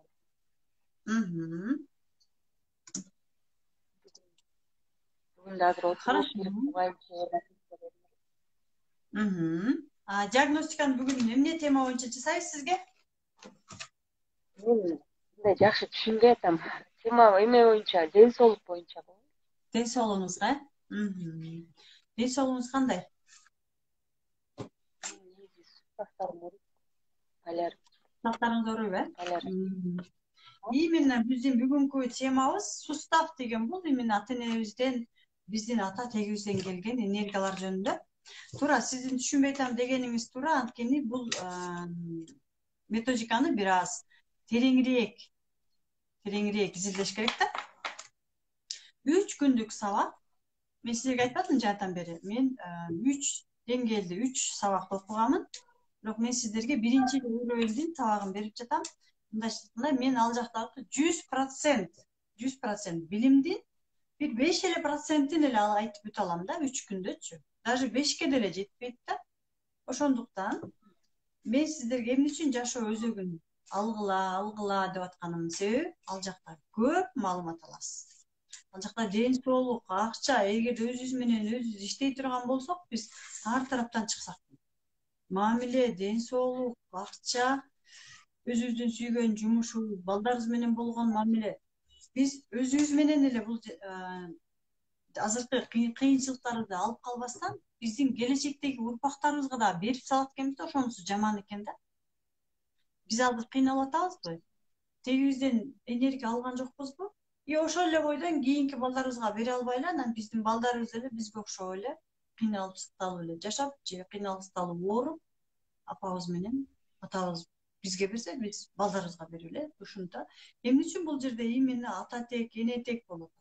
Бүгүн да азыр Диагностиканы бүгүн эмне тема боюнча жасайбыз сизге? Мен жакшы түшүнбөй атам. Тема эме боюнча, ден соолук боюнча. Ден соолугуңузга? Ден соолугуңуз кандай? Сактарыңыз ооруйбу, Именно биздин бүгүнкү темабыз сустав деген бул именно ата энебизден, биздин ата тегибизден келген энергиялар жөнүндө. Туура сиздин түшүнбөй атам дегениңиз туура. Анткени бул методиканы бир аз тереңирээк изилдеш керек да. 3 күндүк сабак. Мен силерге айтпадым жантан бери. Мен 3 деңгээлде 3 сабакты окуганмын. Бирок мен сиздерге биринчи уровеньдин сабагын берип жатам. Мындайча айтканда мен ал жактагы 100% билимдин бир 5 эле процентин эле айтып бүтө алам да 3 күндөчү. Даже 5ке деле жетпейт да. Ошондуктан мен сиздерге эмне үчүн жашоо өзөгүн алгыла деп атканымдын себеби ал жакта көп маалымат аласыз. Ал жакта ден соолук, акча, эгерде өзүбүз менен өзүбүз иштей турган болсок, биз ар тараптан чыксак. Мамиле, ден соолук, акча, өзүбүздүн сүйгөн жумушубуз, балдарыбыз менен болгон мамиле. Биз өзүбүз менен эле бул азыркы кыйынчылыктарды алып калбастан, биздин келечектеги урпактарыбызга да берип салат экенбиз да, ошонусу жаман экен да. Биз азыр кыйналып атабызбы? Тегибизден энергия алган жокпузбу? Ошол эле бойдон кийинки балдарыбызга бере албай эле, анан биздин балдарыбыз эле бизге окшоп эле кыйналып сыкталып эле жашап, же кыйналып сыкталып ооруп, апабыз менен атабыз бизге берсе, биз балдарыбызга берип эле ушунта. Эмне үчүн бул жерде именно ата тек, эне тек болот?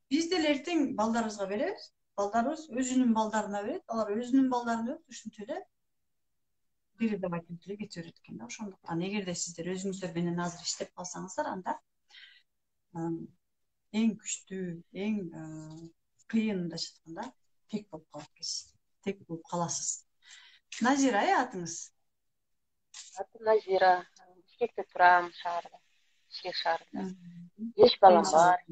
Биз деле эртең балдарыбызга беребиз, балдарыбыз өзүнүн балдарына берет, алар өзүнүн балдарына берет, ушинтип эле бири деп айтып эле кете берет экен да. Ошондуктан эгерде сиздер өзүңүздөр менен азыр иштеп калсаңыздар, анда эң күчтүү, эң кыйын мындайча айтканда тек болуп калат экенсиз. Тек болуп каласыз. Назира атыңыз? Атым Назира. Бишкекте турам, шаарда. Бишкек шаарында. 5 балам бар.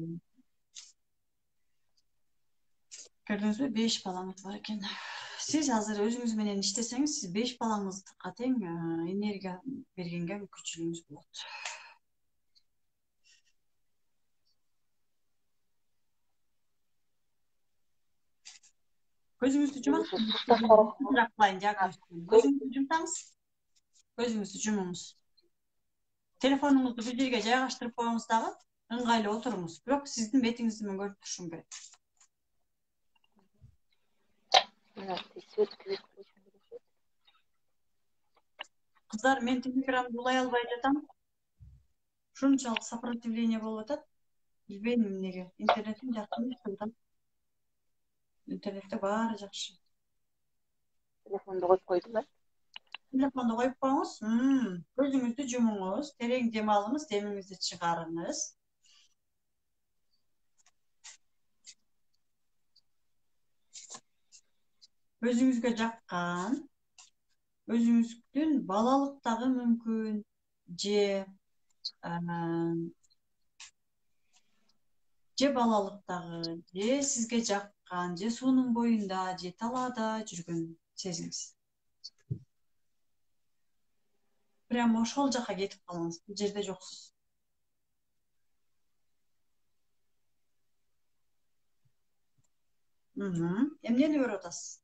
Көрдүңүзбү? 5 балаңыз бар экен. Сиз азыр өзүңүз менен иштесеңиз, сиз 5 балаңызга тең энергия бергенге мүмкүнчүлүгүңүз болот. Көзүңүздү жумаңыз. Көзүңүздү жумсаңыз. Көзүңүздү жумуңуз. Телефонуңузду бир жерге жайгаштырып коюңуз дагы, ыңгайлуу отуруңуз. Бирок сиздин бетиңизди мен көрүп турушум керек. Кыздар, мен телеграмды улай албай жатам. Ушунчалык сопротивление болуп атат. Билбейм эмнеге. Интернетим жакшы эмес. Интернетте баары жакшы. Телефонду коюп койдум. Телефонду коюп коюңуз. Көзүңүздү жумуңуз. Терең дем алыңыз, демиңизди чыгарыңыз. Өзүңүзгө жаккан, өзүңүздүн балалыктагы мүмкүн же балалыктагы, же сизге жаккан, же суунун боюнда, же талаада жүргөн сезиңиз. Прямо ошол жака кетип калыңыз. Бул жерде жоксуз. Эмнени көрүп атасыз?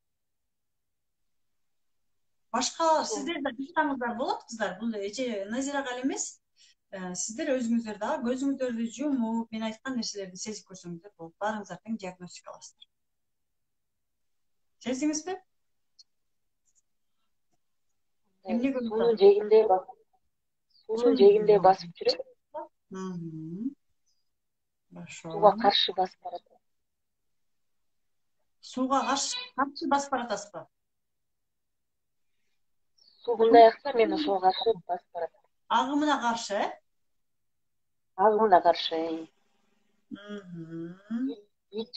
Башка сиздерде жумсаңыздар болот, кыздар. Бул Назирага эле эмес. Сиздер өзүңүздөр дагы көзүңүздөрдү жумуп, мен айткан нерселерди сезип көрсөңүздөр болот. Баарыңыздар тең диагностикалайсыздар. Сездиңизби? Эмне көрүп атасыз? Суунун жээгинде басып жүрөт. Хорошо. Сууга каршы басып барат. Сууга каршы басып баратасызбы? Суу мындай акса, мен ошого каршы басып барат. Агымына каршы, Агымына каршы. Ит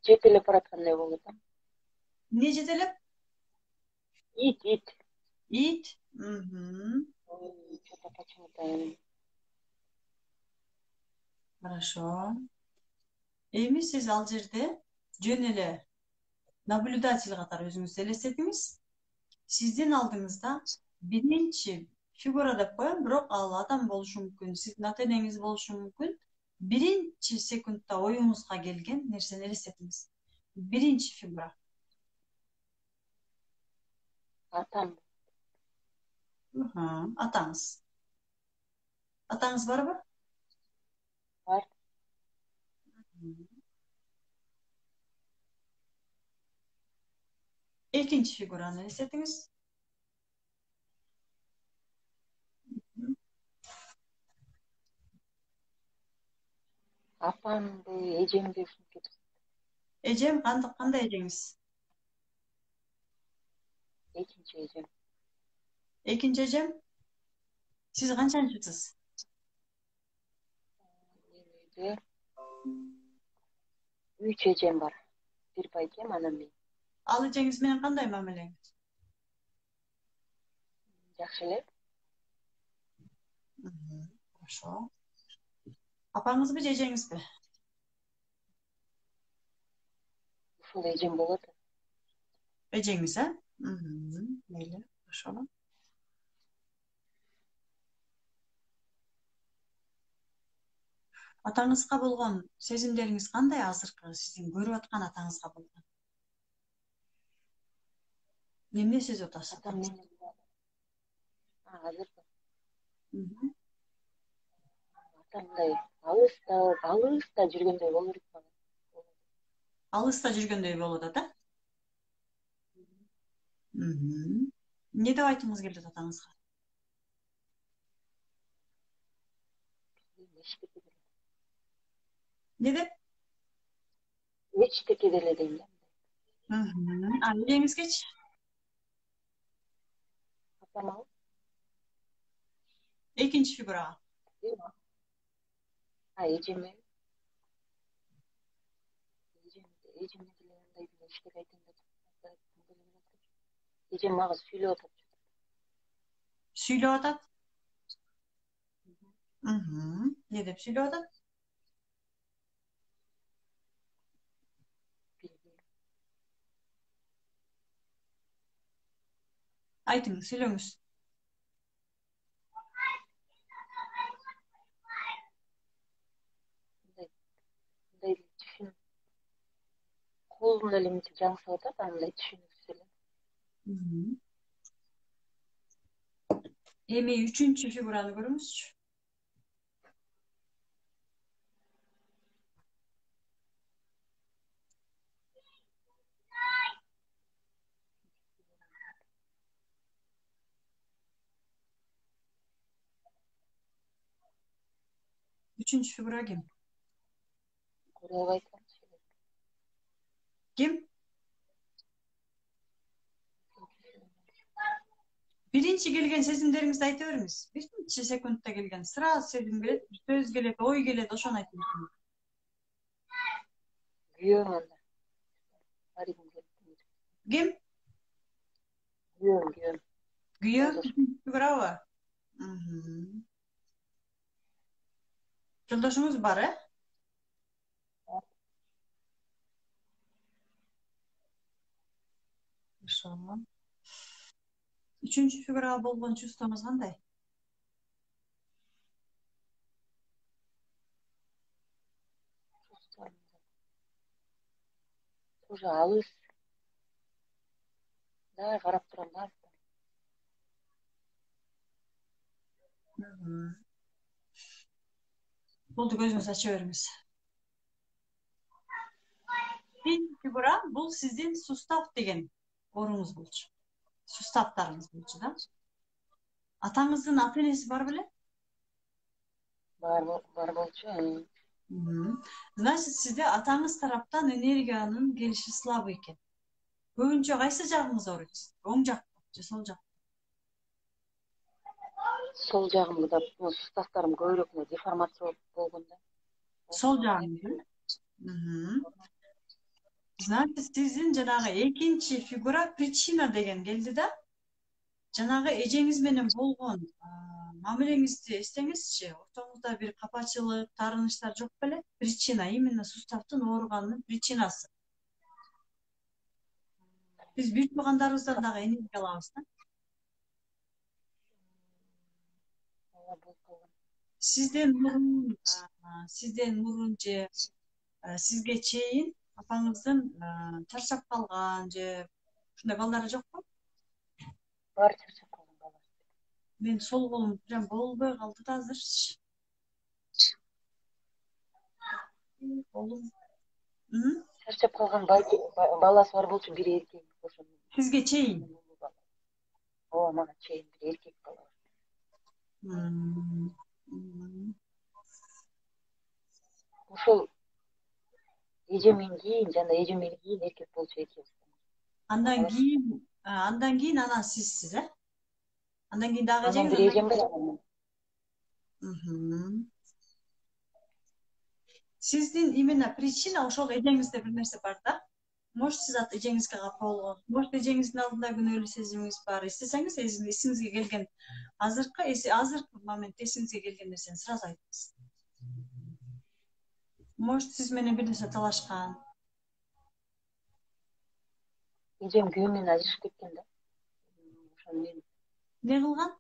жетелеп бараткандай болот. эмне жетелеп? Ит. Что-то почему-то. Хорошо. Эми сиз ал жерде жөн эле наблюдатель катары өзүңүздү элестетиңиз. Сиздин алдыңызда биринчи фигура деп коем, бирок ал адам болушу мүмкүн, сиздин ата-энеңиз болушу мүмкүн. Биринчи секундта оюңузга келген нерсени элестетиңиз. Биринчи фигура. Атам. Атаңыз. Атаңыз барбы? Бар. Экинчи фигураны эстетиңиз. Апамды, эжемди ушинтип. Эжем кандай эжеңиз? Экинчи эжем. Экинчи эжем? Сиз канчанчысыз? Менин үйдө 3 эжем бар. Бир байкем, анан мен. Ал эжеңиз менен кандай мамилеңиз? Жакшы эле. Хорошо. Апаңызбы же эжеңизби? Ушул эжем болот. Эжеңиз, а? Мейли, хорошо. Атаңызга болгон сезимдериңиз кандай азыркы сиздин көрүп аткан атаңызга болгон? Эмне сезип атасыз? Атам менен азыр атамдай алыста жүргөндөй болуп атат. Алыста жүргөндөй болуп атат, а? Не деп айтыңыз келет атаңызга? Не деп? Эчтеке деле дейм да. Ал эжеңизгечи? Апама Экинчи фигурага. эжеме деле андай деле эчтеке айтайын деп эжем мага сүйлөп атат. Сүйлөп атат? Не деп сүйлөп атат? Айтыңыз, сүйлөңүз. Мындай түшүн. Колумда эле мынтип жаңсып атат, андай түшүнүксүз эле. Эми үчүнчү фигураны көрүңүзчү. Үчүнчү фигура ким? Көрөп айтканчы. Ким? Биринчи келген сезимдериңизди айта бериңиз. Биринчи секундта келген. Сразу сезим келет, сөз келет, ой келет, ошону айтып бериңиз. Күйөөм анда. Ким? Күйөөм. Күйөө? Фигурабы? Жолдошуңуз бар, э? Хорошо. Үчүнчү фигурага болгон чувствоңуз кандай? Уже алыс. Да, карап турам да. Болду, көзүңүздү ача бериңиз. Биринчи фигура бул сиздин сустав деген орунуз болчу. Суставтарыңыз болчу да. Атаңыздын аты энеси бар беле? Бар болчу. Значит, сизде атаңыз тараптан энергиянын келиши слабый экен. Көбүнчө кайсы жагыңыз ооруйт? Оң жакпы же сол жак? Сол жагымда суставтарым көбүрөөк деформация болгон да. Сол жагыңыз. Значит, сиздин жанагы экинчи фигура причина деген келди да. Жанагы эжеңиз менен болгон мамилеңизди эстеңизчи. Ортоңузда бир капачылык, таарынычтар жок беле? Причина, именно суставтын ооруганынын причинасы. Биз бүт туугандарыбыздан дагы энергия алабыз да. Сизден мурун же сизге чейин апаңыздын чарчап калган же ушундай балдары жокпу? Бар чарчап калган бала. Мен сол колум прям болбой калды да азырчы. Колум. Чарчап калган баласы бар болчу, бир эркек ошону. Sizge çeyin. O bana çeyin bir erkek bala. Ошол эжемин кийин жана эжемени кийин эркек болчу экенбиз. Andan keyin anan sizsiz, he? Andan keyin dagı Анан эжеңиз, бир эжем бар. Sizdin именно причина ошол эжеңизде бир нерсе бар да. Может, siz эжеңизге капа болгон. Может, эжеңиздин алдында күнөөлүү сезимиңиз бар. Эстесеңиз, эсиңизге келген азыркы моментте эсиңизге келген нерсени сразу айтыңыз. Может, siz менен бир нерсе талашкан. Эжем күйөөм менен ажырашып кеткен да. Ошону мен Не кылган?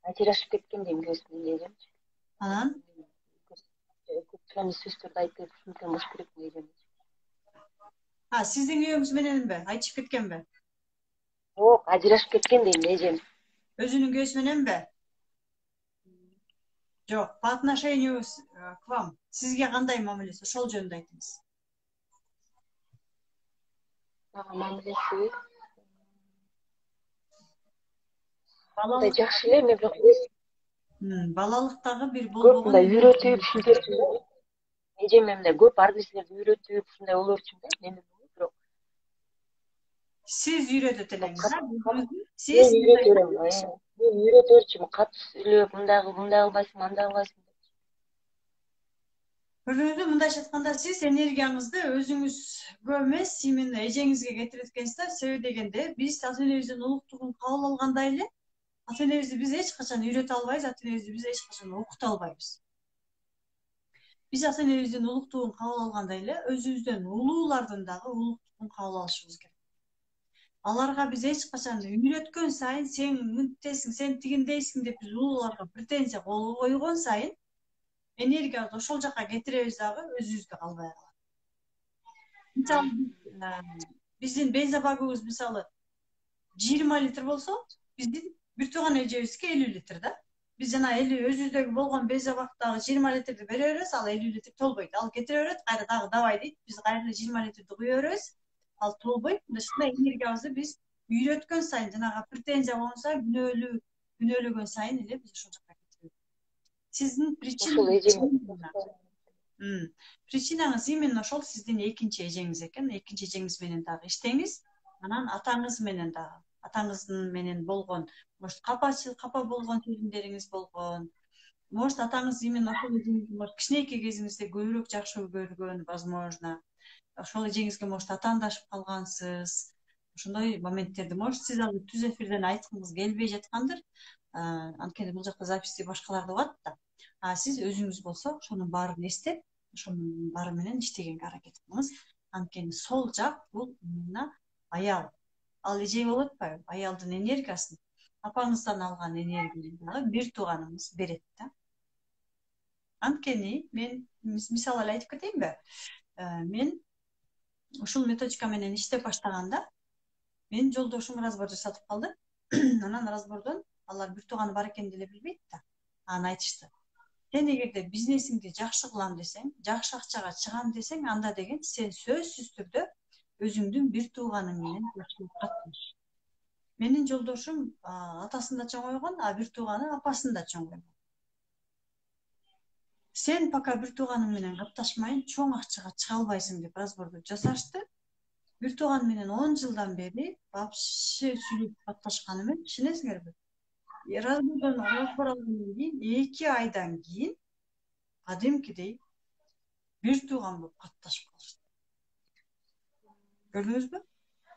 ажырашып кеткен дейм күйөөсү менен эжемчи. Анан Көптөгөн сөздөрдү айтып, ушинтен бош керекми эжем. Sizdin kүйөөңүз мененби? Айтышып кеткенби? Жок, ажырашып кеткен дейм эжем. Өзүнүн күйөөсү мененби? Жок, по отношению к вам. Sizge кандай мамилеси? Ошол жөнүндө айтыңыз. Мага мамилеси Балалык, жакшы эле, мен бирок балалыктагы бир көп болбогон мындай үйрөтүп, ушинтип эжем эмне көп ар нерселерди үйрөтүп, ушундай болорчумун да. Мен бирок Siz үйрөтөт элеңиз, мен Siz үйрөтөрөм. Мен үйрөтөрчүмүн, катуу сүйлөп, мындай кылбайсың, андай кылбайсың. Көрдүңүзбү, мындайча айтканда siz энергияңызды өзүңүз эмес, именно эжеңизге кетирип эткенсиз да. Себеби дегенде, биз ата энебиздин улуктугун кабыл алгандай эле, ата энебизди биз эч качан үйрөтө албайбыз, ата энебизди биз эч качан окута албайбыз. Биз ата энебиздин улуктугун кабыл алгандай эле, өзүбүздөн улуулардын дагы улуктугун кабыл алышыбыз керек. Аларга биз эч качан үйрөткөн сайын, сен мынтесиң, сен тигиндейсиң деп биз улууларга претензия койгон сайын, энергиябызды ошол жака кетиребиз дагы, өзүбүзгө калбай калат. Мисалы, биздин бензобагыбыз мисалы 20 литр болсо, биздин бир тууган эжебизге 50 литр да. Биз жана өзүбүздөгү болгон бензобактагы 20 литрди бере беребиз, ал 50 литр толбойт. Ал кетире берет, кайра дагы давай дейт. Биз кайра 20 литрди куя беребиз. Ал толбойт. Ушундай энергиябызды биз үйрөткөн сайын, жанагы претензия болгон сайын, күнөөлөгөн сайын эле биз ошол жака кетирип. Сиздин причинаңыз именно ошол сиздин экинчи эжеңиз экен. Экинчи эжеңиз менен дагы иштеңиз. Анан атаңыз менен дагы, атаңыздын менен болгон, может, капа болгон сезимдериңиз болгон. Может, атаңыз именно ошол эжеңизди кичинекей кезиңизде көбүрөөк жакшы көргөн, возможно. Ошол эжеңизге может атаандашып калгансыз. Ошондой моменттерди может сиз ал түз эфирден айткыңыз келбей жаткандыр. Анткени бул жакта записи башкаларда болот да. Сиз өзүңүз болсо ошонун баарын эстеп, ошонун баары менен иштегенге аракет кылыңыз. Анткени сол жак бул именно аял. Ал эже болуп атпайбы? Аялдын энергиясын, апаңыздан алган энергияны бир тууганыңыз берет да. Анткени мен мисалы эле айтып кетейинби? Мен ушул методика менен иштеп баштаганда менин жолдошум разбор жасатып калды. Анан разбордон алар бир тууганы бар экенин деле билбейт да. Аны айтышты. Сен эгерде бизнесиңди жакшы кылам десең, жакшы акчага чыгам десең, анда деген сен сөзсүз түрдө өзүңдүн бир тууганың менен жакшылап катташ. Менин жолдошум атасын да чоң койгон, бир тууганы апасын да чоң койгон. Сен пока бир тууганың менен катташмайын, чоң акчага чыга албайсың деп разборду жасашты. Бир тууган менен 10 жылдан бери вообще сүйлөп катташкан эмес, ишенесиңерби? Разбор алгандан кийин 2 айдан кийин кадимкидей бир тууган болуп катташып калышты. Көрдүңүзбү?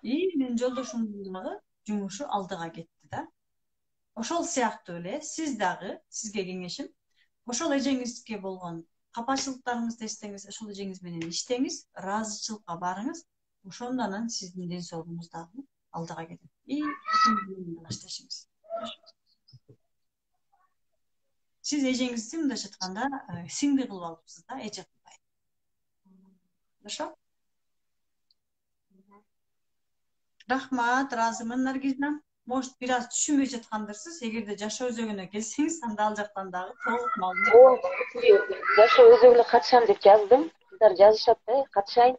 Менин жолдошумдун дагы жумушу алдыга кетти да. Ошол сыяктуу эле сиз дагы, сизге кеңешим, ошол эжеңизге болгон капачылыктарыңызды эстеңиз, ошол эжеңиз менен иштеңиз, ыраазычылыкка барыңыз. Ошондон анан сиздин ден соолугуңуз дагы алдыга кетет. Иштешиңиз. Сиз эжеңизди мындайча айтканда сиңди кылып алыпсыз да, эже кылбай. Хорошо? Рахмат, ыраазымын Наргизна. Может, бир аз түшүнбөй жаткандырсыз. Эгерде жашоо өзөгүнө келсеңиз, анда ал жактан дагы толук маалымат. Жашоо өзөгүнө катышам деп жаздым. Кыздар жазышат да, катышайын.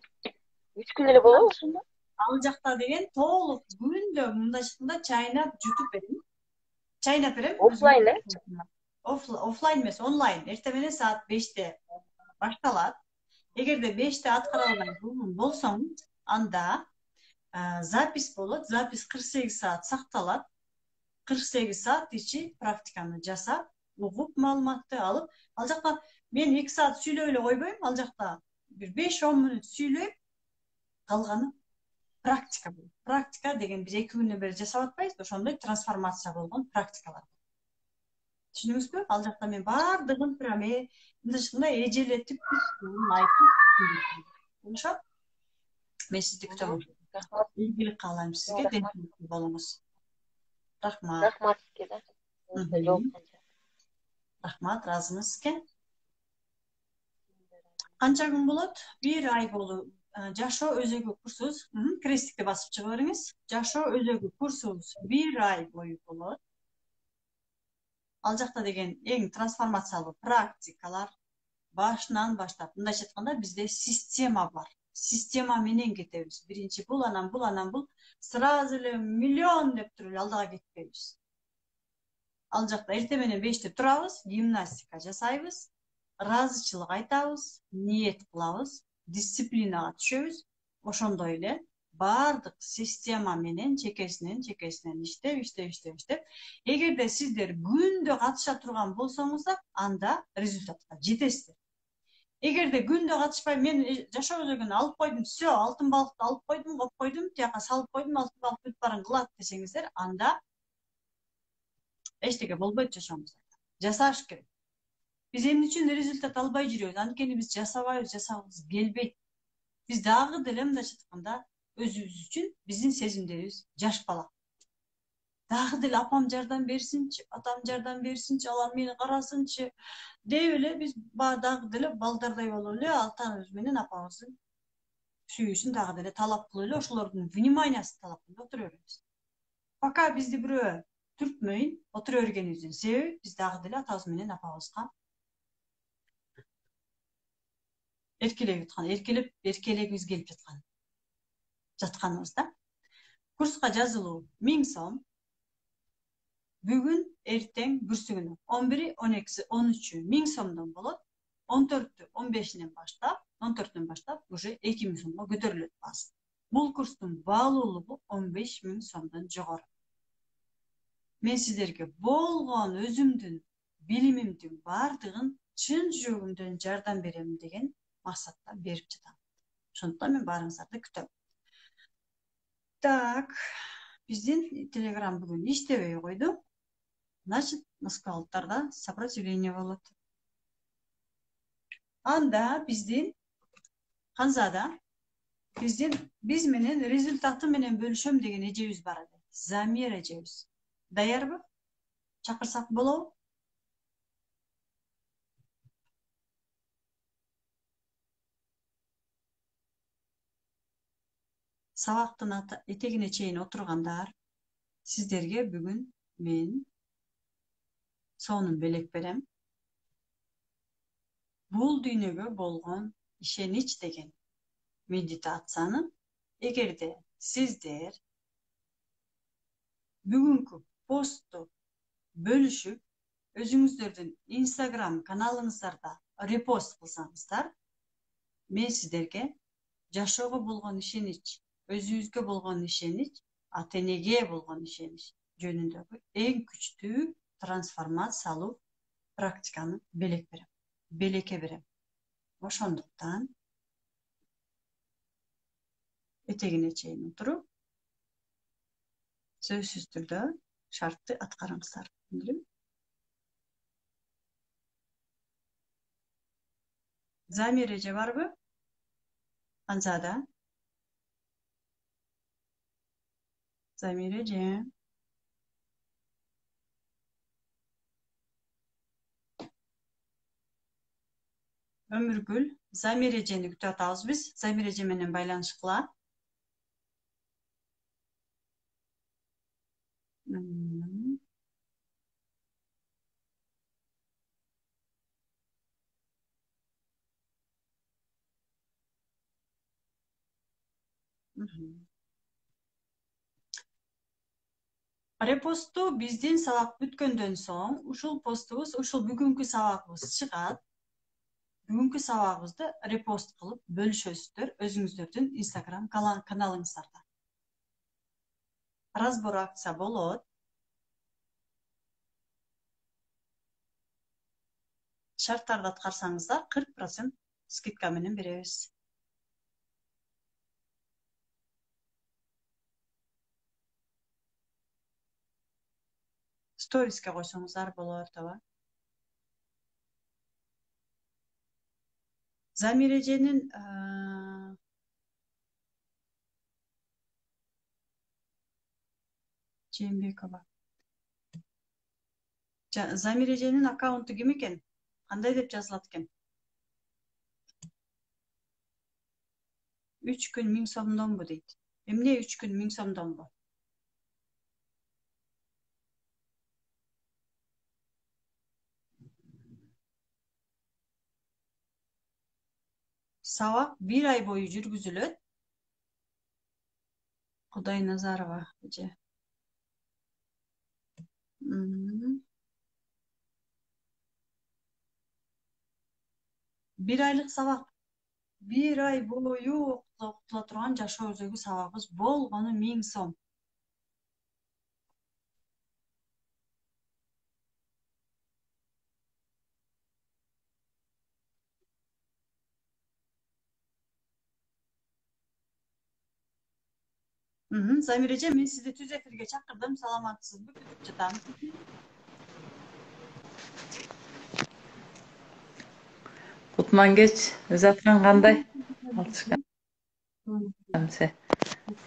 3 күн эле болобу ошондо? ал жакта деген толук күндө мындайча чайнап жутуп берем. Чайнап берем. Офлайн, Офлайн эмес, онлайн. Эртең менен саат 5-те башталат. Эгерде 5-те аткара албай болсоң, анда запись болот. Запись 48 саат сакталат. 48 саат ичи практиканы жасап, угуп, маалыматты алып, ал жакта мен 2 саат сүйлөп эле койбойм, ал жакта бир 5-10 мүнөт сүйлөйм, калганы практика болот. Практика деген биз 2 күндөн бери жасап атпайбызбы? Ошондой трансформация болгон практикалар. Түшүндүңүзбү? Ал жакта мен баардыгын прям мындайча эжелетип, айтып болушат. Мен сизди күтөм. Ийгилик каалайм сизге, денсиздик болуңуз. Рахмат. Рахмат сизге да. Рахмат, ыраазымын сизге. Канча күн болот? 1 ай болду. Жашоо өзөгү курсубуз, крестикти басып чыгып бериңиз. Жашоо өзөгү курсубуз 1 ай бою болот. Ал жакта деген эң трансформациялуу практикалар башынан баштап, мындайча айтканда бизде система бар. Система менен кетебиз. Биринчи бул, анан бул, сразу эле миллион деп туруп алдыга кетпейбиз. Ал жакта эртең менен 5-те турабыз, гимнастика жасайбыз, ыраазычылык айтабыз, ниет кылабыз, дисциплинага түшөбүз. Ошондой эле баардык система менен чекесинен иштеп. Эгерде сиздер күндө катыша турган болсоңуздар, анда результатка жетесиздер. Эгерде күндө катышпай, мен жашоо өзөгүн алып койдум, все, алтын балыкты алып койдум, коюп койдум, тияка салып койдум, алтын балык бүт баарын кылат десеңиздер, анда эчтеке болбойт жашооңузда. Жасаш керек. Биз эмне үчүн результат албай жүрөбүз? Анткени биз жасабайбыз, жасагыбыз келбейт. Биз дагы деле мындайча айтканда өзүбүз үчүн биздин сезимдерибиз жаш бала. Дагы деле апам жардам берсинчи, атам жардам берсинчи, алар мени карасынчы деп эле биз дагы деле балдардай болуп эле атабыз менен апабыздын сүйүүсүн дагы деле талап кылып эле ошолордун вниманиясын талап кылып отура беребиз. Пока бизди бирөө түртмөйүн отура бергенибиздин себеби биз дагы деле атабыз менен апабызга эркелегибиз келип жатканыбызда. Курска жазылуу 1000 сом. Бүгүн, эртең, бүрсүгүнү 11, 12, 13 1000 сомдон болот. 14, 15-нен баштап уже 2000 сомго көтөрүлөт баасы. Бул курстун баалуулугу 15 000 сомдон жогору. Мен сиздерге болгон өзүмдүн билимимдин баардыгын чын жүрөгүмдөн жардам берем деген максатта берип жатам. Ошондуктан мен баарыңыздарды күтөм. Так, биздин телеграм бүгүн иштебей койду. Значит, москвалыктарда сопротивление болот. Анда биздин Канзада биз менен результаты менен бөлүшөм деген эжебиз бар эле. Замир эжебиз. Даярбы? Чакырсак болобу? Сабактын этегине чейин отургандар, сиздерге бүгүн мен сонун белек берем. Бул дүйнөгө болгон ишенич деген медитацияны эгерде сиздер бүгүнкү постту бөлүшүп, өзүңүздөрдүн Instagram каналыңыздарда репост кылсаңыздар, мен сиздерге жашоого болгон ишенич, өзүбүзгө болгон ишенич, ата энеге болгон ишенич жөнүндөгү эң күчтүү трансформациялуу практиканы белекке берем. Ошондуктан этегине чейин отуруп, сөзсүз түрдө шартты аткарыңыздар. Замир эже барбы? Канзада? Замир эже. Өмүргүл, Замир эжени күтүп атабыз биз. Замир эже менен байланышкыла. Репосту биздин сабак бүткөндөн соң ушул постубуз, ушул бүгүнкү сабагыбыз чыгат. Бүгүнкү сабагыбызды репост кылып бөлүшөсүздөр өзүңүздөрдүн Instagram каналыңыздарда. Разбор акция болот. Шарттарды аткарсаңыздар 40% скидка менен беребиз. Сториске койсоңуздар болот, таба. Замиреженин Жээнбекова. Замиреженин аккаунту ким экен? Кандай деп жазылат экен? 3 күн 1000 сомдонбу дейт. Эмне 3 күн 1000 сомдонбу? Сабак 1 ай бою жүргүзүлөт. Кудайназарова эже. 1 айлык сабак. 1 ай бою окутула турган жашоо өзөгү сабагыбыз болгону 1000 сом. Замиреже, мен сизди түз эфирге чакырдым. Саламатсызбы? Күтүп жатам. Кутман-кеч, Ызаткан кандай?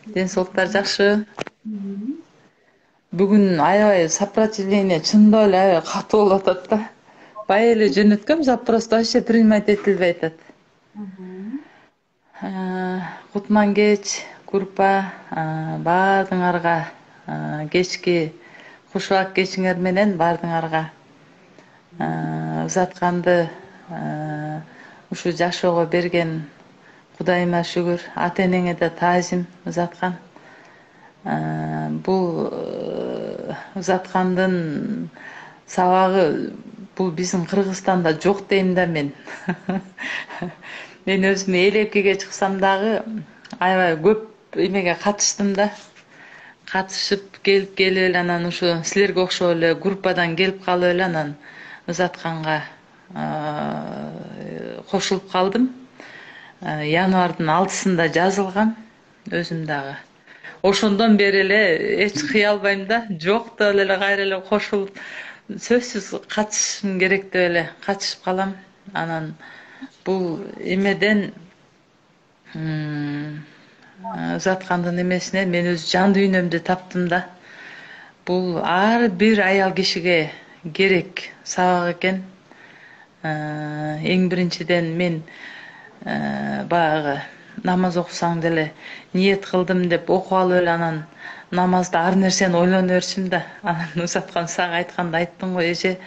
Ден соолуктар жакшы. Бүгүн аябай сопротивление чындап эле аябай катуу болуп атат да. Бая эле жөнөткөм, запрос вообще принимать этилбей атат. Кутман-кеч, группа баардыгыңарга кечки кушубак кечиңер менен баардыгыңарга Ызатканды ушу жашоого берген Кудайыма шүгүр, ата-энеңе да таазим Ызаткан. Бул Ызаткандын сабагы бул биздин Кыргызстанда жок дейм да мен. Мен өзүм элепкеге чыксам дагы аябай көп эмеге катыштым да. Катышып келип эле анан ушу силерге окшоп эле группадан келип калып эле анан Ызатканга кошулуп калдым. Январдын 6-сында жазылгам өзүм дагы. Ошондон бери эле эч кыя албайм да, жок деп эле кайра эле кошулуп сөзсүз катышышым керек деп эле катышып калам. Анан бул эмеден Ызаткандын эмесине мен өз жан дүйнөмдү таптым да. Бул ар бир аял кишиге керек сабак экен. Эң биринчиден мен баягы намаз окусаң деле ниет кылдым деп окуп алып эле анан намазда ар нерсени ойлоно берчим да. Анан Узаткан сага айтканда айттың го, эже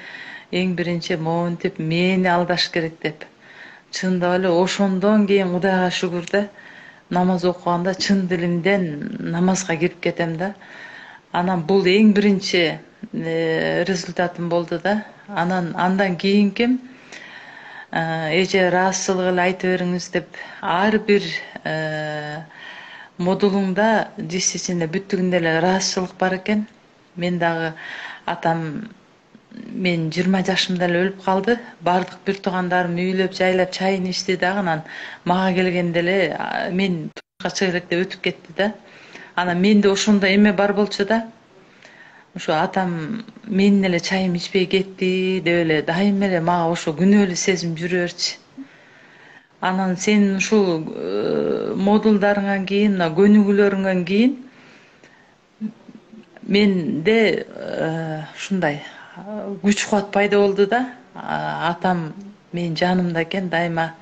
эң биринчи моунтип мени алдаш керек деп. Чындап эле ошондон кийин Кудайга шүгүр да, намаз окуганда чын дилимден намазга кирип кетем да. Анан бул эң биринчи результатым болду да. Андан кийинки эже ыраазычылык эле айта бериңиз деп ар бир модулуңда действительно бүттүгүндө эле ыраазычылык бар экен. Мен дагы атам мен 20 жашымда эле өлүп калды. Бардык бир туугандарым үйлөп жайлап чайын ичти дагы анан мага келгенде эле мен турмушка чыга элек деп өтүп кетти да. Анан менде ошондой эме бар болчу да. Ошо атам менин эле чайым ичпей кетти деп эле дайыма эле мага ошо күнөөлүү сезим жүрө берчү. Анан сенин ушул модулдарыңан кийин, мына көнүгүүлөрүңөн кийин менде ушундай күч кубат пайда болду да. Атам менин жанымда экен, дайыма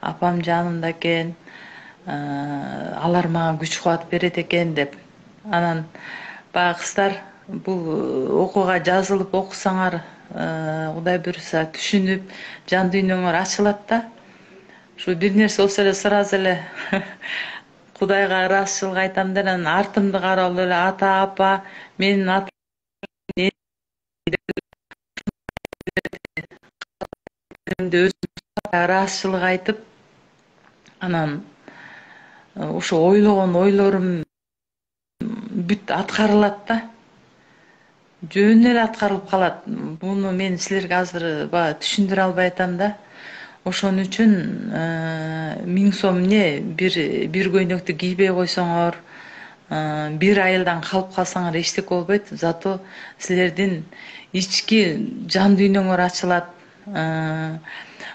апам жанымда экен. Алар мага күч кубат берет экен деп. Анан баягы кыздар бул окууга жазылып окусаңар, Кудай буйруса түшүнүп, жан дүйнөңөр ачылат да. Ушу бир нерсе болсо эле сразу эле Кудайга ыраазычылык айтам да, анан артымды карап эле ата, апа, менин өзүм ыраазычылык айтып, анан ошо ойлогон ойлорум бүт аткарылат да. Жөн эле аткарылып калат. Буну мен силерге азыр баягы түшүндүрө албай атам да. Ошон үчүн 1000 сом эмне бир көйнөктү кийбей койсоңор, бир айылдан калып калсаңар эчтеке болбойт. Зато силердин ички жан дүйнөңөр ачылат.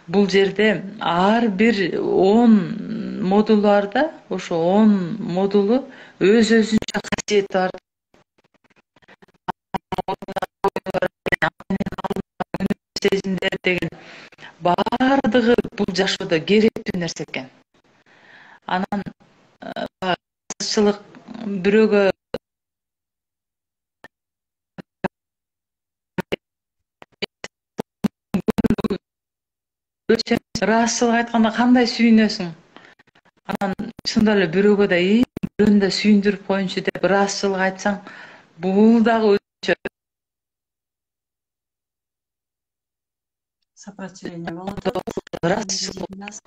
Бул жерде ар бир 10 модулу бар да. Ошо 10 модулу өз өзүнчө касиети бар. Сезимдер деген баардыгы бул жашоодо керектүү нерсе экен. Анан ыраазычылык бирөөгө ыраазычылык айтканда кандай сүйүнөсүң? Анан чындап эле бирөөгө да бирөөнү да сүйүндүрүп коеюнчу деп ыраазычылык айтсаң, бул дагы өзүнчө Сопротивление болуп атат.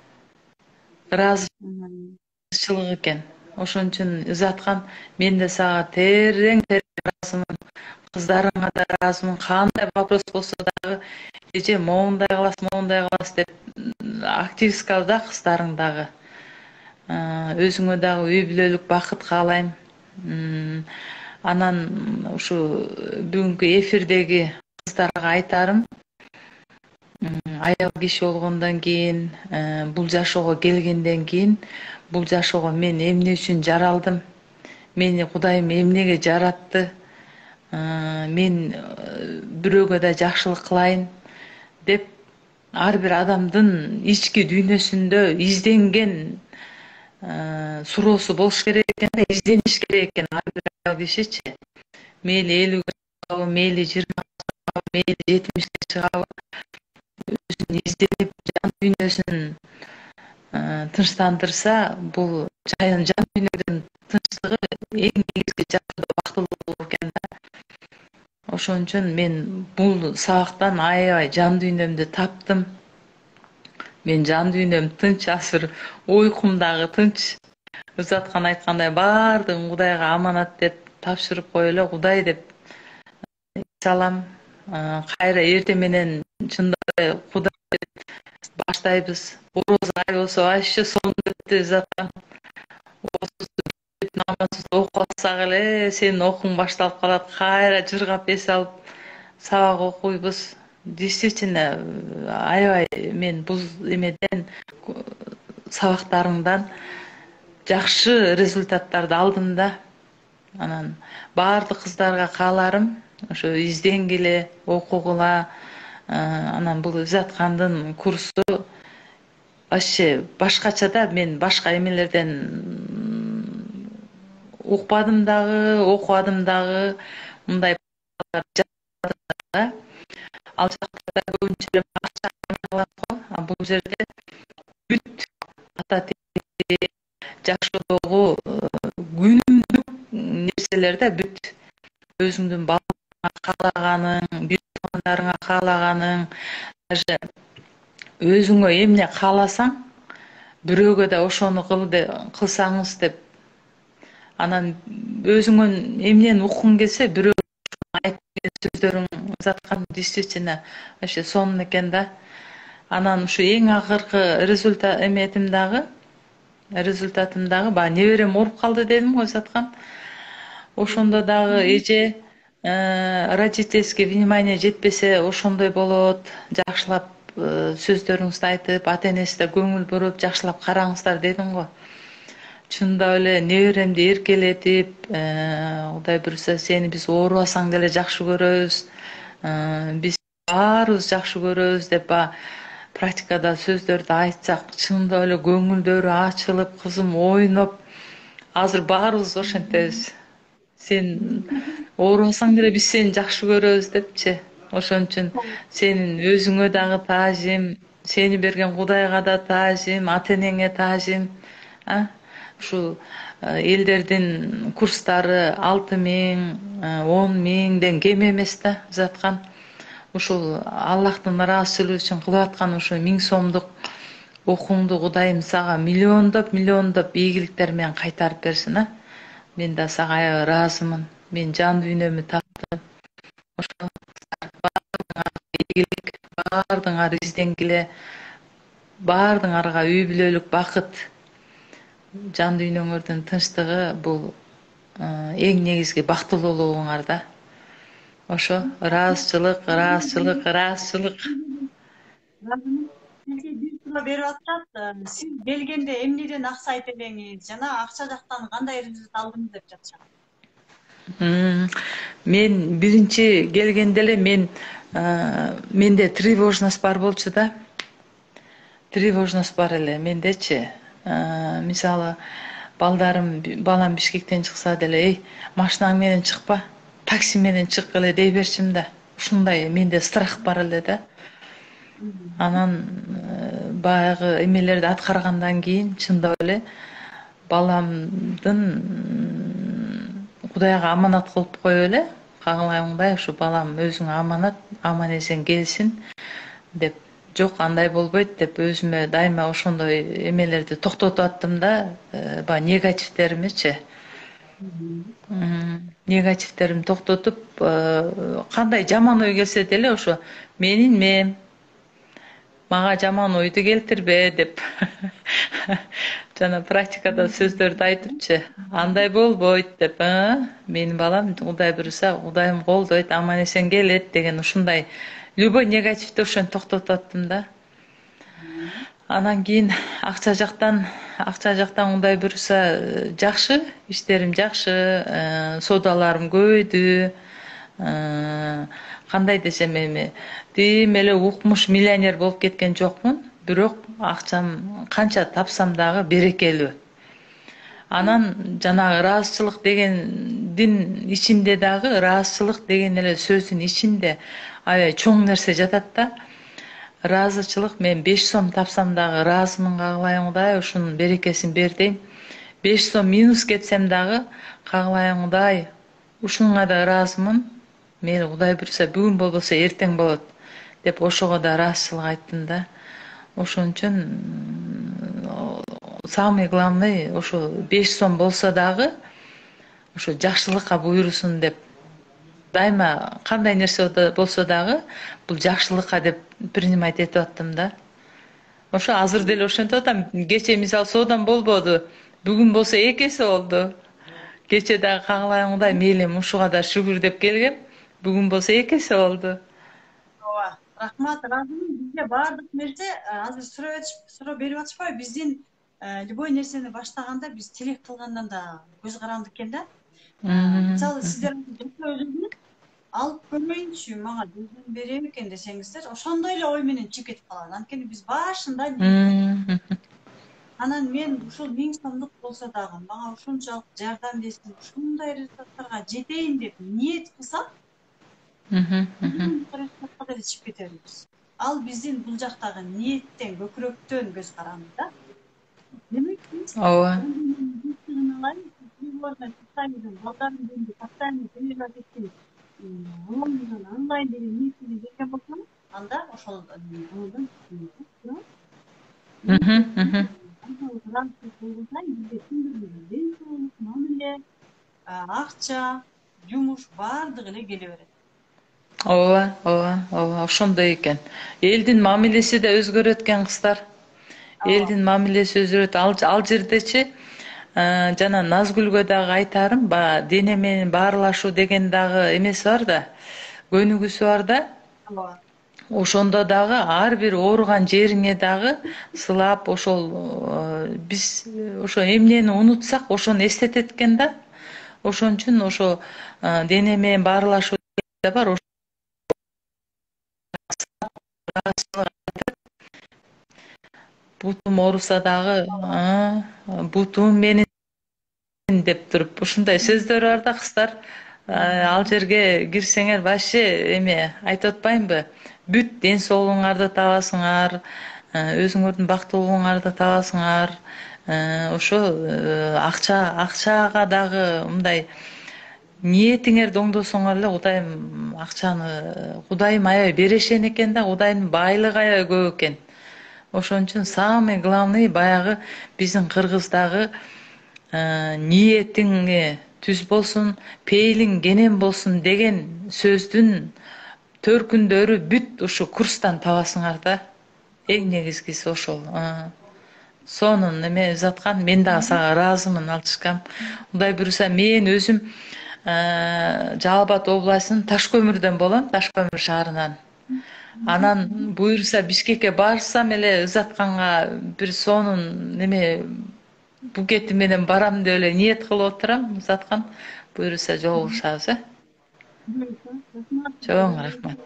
ыраазычылык экен. Ошон үчүн ызаткан, мен да сага терең ыраазымын. Кыздарыңа да ыраазымын. Кандай вопрос болсо дагы, эже моундай кыласыз деп активисткалы да кыздарың дагы. Өзүңө дагы үй бүлөлүк бакыт каалайм. Анан ушу бүгүнкү эфирдеги кыздарга айтарым, аял киши болгондон кийин, бул жашоого келгенден кийин, бул жашоого мен эмне үчүн жаралдым, мени Кудайым эмнеге жаратты, мен бирөөгө да жакшылык кылайын деп ар бир адамдын ички дүйнөсүндө изденген суроосу болуш керек экен да, издениш керек экен ар бир аял кишичи. Мейли 50 чыгабы, мейли 20 чыгабы, мейли 70 чыгабы, өзүн изденип жан дүйнөсүн тынчтандырса, бул жан дүйнөдөн тынчтыгы эң негизги жашоодо бактылуулук экен да. Ошон үчүн мен бул сабактан аябай жан дүйнөмдү таптым. Мен жан дүйнөм тынч, азыр уйкум дагы тынч. Ызаткан айткандай баардыгын Кудайга аманат деп тапшырып коелу. Кудай деп салам. Кайра эртең менен чындап эле Кудай деп баштайбыз. Ороз ай болсо вообще сонун өттү ызаткан. Намазды окуп алсак эле сенин окууң башталып калат. Кайра жыргап эс алып сабак окуйбуз. Действительно, аябай мен бул эмеден, сабактарыңдан жакшы результаттарды алдым да. Анан баардык кыздарга кааларым ошо изденгиле, окугула. Анан бул ызаткандын курсу вообще башкача да, мен башка эмелерден укпадым дагы, окубадым дагы. Мындай ал жактарда көбүнчө эле акча калат го. Бул жерде бүт ата жашоодогу күнүмдүк нерселер да, бүт өзүңдүн балаңа каалаганың, бир туугандарыңа каалаганың, даже өзүңө эмне кааласаң, бирөөгө да ошону кылсаңыз деп. Анан өзүңөн эмнени уккуң келсе, бирөөгө айтып сөздөрүң заткан действительно вообще сонун экен да. Анан ушу эң акыркы результатым дагы баягы неберем ооруп калды дедим го заткан. Ошондо дагы эже родительский внимание жетпесе ошондой болот, жакшылап сөздөрүңүздү айтып, ата энесине көңүл буруп, жакшылап караңыздар дедим го. Чындап эле неберемди эркелетип, Кудай буюрса сени биз оорубасаң деле жакшы көрөбүз, биз баарыбыз жакшы көрөбүз деп практикада сөздөрдү айтсак, чындап эле көңүлдөрү ачылып, кызым ойноп, азыр баарыбыз ошентебиз. Сен оорубасаң деле биз сени жакшы көрөбүз депчи. Ошон үчүн сенин өзүңө дагы таазим, сени берген Кудайга да таазим, ата энеңе таазим. Ушу элдердин курстары 6000, 10.000ден кем эмес да заткан. ушул Аллахтын ыраазычылыгы үчүн кылып аткан ушу 1000 сомдук окуңду Кудайым сага миллиондоп ийгиликтер менен кайтарып берсин, а. Мен да сага аябай ыраазымын. Мен жан дүйнөмү таптым. Ошо ийгилик баардыгыңар изденгиле, баардыгыңарга үй бүлөлүк бакыт, жан дүйнөңөрдүн тынчтыгы бул эң негизги бактылуулугуңар да. Ошо ыраазычылык. Сизге бир суроо берип атышат. Сиз келгенде эмнеден акча айта элеңиз жана акча жактан кандай результат алдыңыз деп жатышат. Мен биринчи келгенде эле менде тревожность бар болчу да. Тревожность бар эле мендечи. Мисалы балам Бишкектен чыкса деле, эй, машинаң менен чыкпа, такси менен чык эле дей берчим да. Ушундай менде страх бар эле да. Анан баягы эмелерди аткаргандан кийин чындап эле баламдын Кудайга аманат кылып коюп эле, кагалайымдай ушу балам өзүңө аманат, аман эсен келсин деп, жок андай болбойт деп өзүмө дайыма ошондой эмелерди токтотуп аттым да, баягы негативтеримичи. Негативтеримди токтотуп, кандай жаман ой келсе деле ошо менин мээм, мага жаман ойду келтирбе деп жана практикада сөздөрдү айтыпчы, андай болбойт деп, менин балам Кудай буюрса, Кудайым колдойт, аман эсен келет деген ушундай любой негативди ошентип токтотуп аттым да. Анан кийин акча жактан Кудай буюрса жакшы, иштерим жакшы, соодаларым көбөйдү. Кандай десем эми, тим эле укмуш миллионер болуп кеткен жокмун, бирок акчам канча тапсам дагы берекелүү. Анан жанагы ыраазычылык дегендин ичинде дагы, ыраазычылык деген эле сөздүн ичинде аябай чоң нерсе жатат да. Ыраазычылык, мен 5 сом тапсам дагы ыраазымын, кагалайым Кудай ушунун берекесин бер дейм. 5 сом минус кетсем дагы кагалайым Кудай ушунга да ыраазымын. Мени Кудай буюрса бүгүн болбосо эртең болот деп ошого да ыраазычылык айттым да. Ошон үчүн самый главный ошо 5 сом болсо дагы ошо жакшылыкка буйрусун деп, дайыма кандай нерсе болсо дагы бул жакшылыкка деп принимать этип аттым да. Ошо азыр деле ошентип атам. Кече мисалы соодан болбоду, бүгүн болсо 2 эсе болду. Кече дагы кагалайым Кудай, мейли ушуга да шүгүр деп келгем, бүгүн болсо 2 эсе болду. Ооба, рахмат, ыраазымын. Бизге баардык нерсе азыр суроо берип атышпайбы? Биздин любой нерсени баштаганда биз тилек кылгандан да көз каранды экен да. Мисалы сиздер өзүңүз алып көрмөйүнчү, мага жүзүн берем экен десеңиздер, ошондой эле ой менен чыгып кетип калат. Анткени биз башында анан мен ушул 1000 сомдук болсо дагы мага ушунчалык жардам берсин, ушундай результаттарга жетейин деп ниет кылсак, результатка деле чыгып кетебиз. Ал биздин бул жактагы ниеттен, көкүрөктөн көз каранды да. Демек биз ооба. Онлайн деген ниетине келген болсоңуз, анда ошол акча, жумуш баардыгы эле келе берет. Ооба, ошондой экен. Элдин мамилеси да өзгөрөт экен, кыздар. Элдин мамилеси өзгөрөт. Ал жердечи жана Назгүлгө дагы айтарым, дене менен баарлашуу деген дагы эмеси бар да, көнүгүүсү бар да. Ошондо дагы ар бир ооруган жериңе дагы сылап, ошол биз ошо эмнени унутсак, ошону эстетет экен да. Ошон үчүн ошо дене менен баарлашуу да бар. Бутум ооруса дагы, бутум менин деп туруп ушундай сөздөр бар да, кыздар. Ал жерге кирсеңер вообще эме айтып атпаймынбы? Бүт ден соолугуңарды табасыңар, өзүңөрдүн бактылуулугуңарды табасыңар. Ошо акчага дагы мындай ниетиңерди оңдосоңор эле Кудайым акчаны Кудайым аябай берешен экен да, Кудайдын байлыгы аябай көп экен. Ошон үчүн самый главный баягы биздин Кыргыздагы ниетиңе түз болсун, пейилиң кенен болсун деген сөздүн төркүндөрү бүт ушу курстан табасыңар да. Эң негизгиси ошол. Сонун неме заткан, мен дагы сага ыраазымын Алтышкам. Кудай буюрса мен өзүм Жалал Абад областынын Ташкөмүрдөн болом, Ташкөмүр шаарынан. Анан буюрса Бишкекке барсам эле ызатканга бир сонун неме букети менен барам деп эле ниет кылып отурам. Ызаткан буюрса жолугушабыз, Чоң рахмат.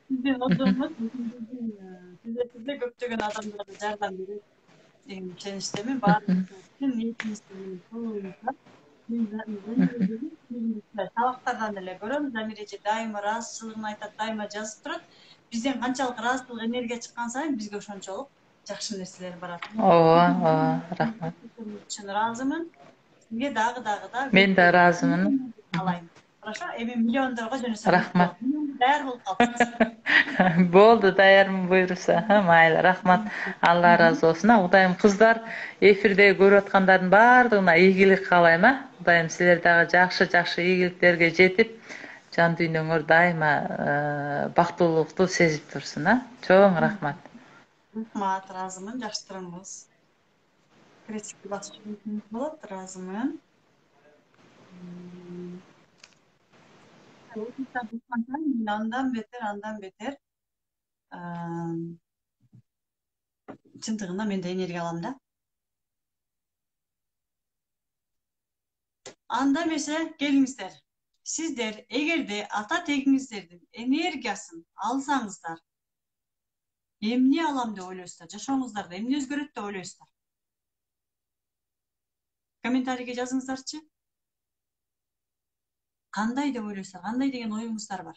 Сиздин оддоңуз сизде көптөгөн адамдарга жардам берет деген ишеничтемин. Баардыгы ниетиңизде сабактардан эле көрөм. Замир эже дайыма ыраазычылыгын айтат, дайыма жазып турат. Бизден канчалык ыраазычылык энергия чыккан сайын бизге ошончолук жакшы нерселер барат. Ооба, рахмат. Үчүн ыраазымын. Сизге дагы Мен да ыраазымын. каалайм. Хорошо, эми миллиондорго жөнөсөм. Рахмат. Даяр болуп калдыңыз. Болду, даярмын буюрса. Майли, рахмат. Алла ыраазы болсун. Кудайым кыздар эфирде көрүп аткандардын баардыгына ийгилик каалайм. Кудайым силер дагы жакшы ийгиликтерге жетип, жан дүйнөңөр дайыма бактылуулукту сезип турсун. Чоң рахмат. Рахмат, ыраазымын. Жакшы туруңуз. Крестикти басып жүрүңүз болот, ыраазымын. Андан бетер чындыгында мен да энергия алам да. Анда эмесе келиңиздер. Сиздер эгерде ата тегиңиздердин энергиясын алсаңыздар, эмне алам деп ойлойсуздар? Жашооңуздарда эмне өзгөрөт деп ойлойсуздар? Комментарийге жазыңыздарчы. Кандай деп ойлойсуздар? Кандай деген оюңуздар бар?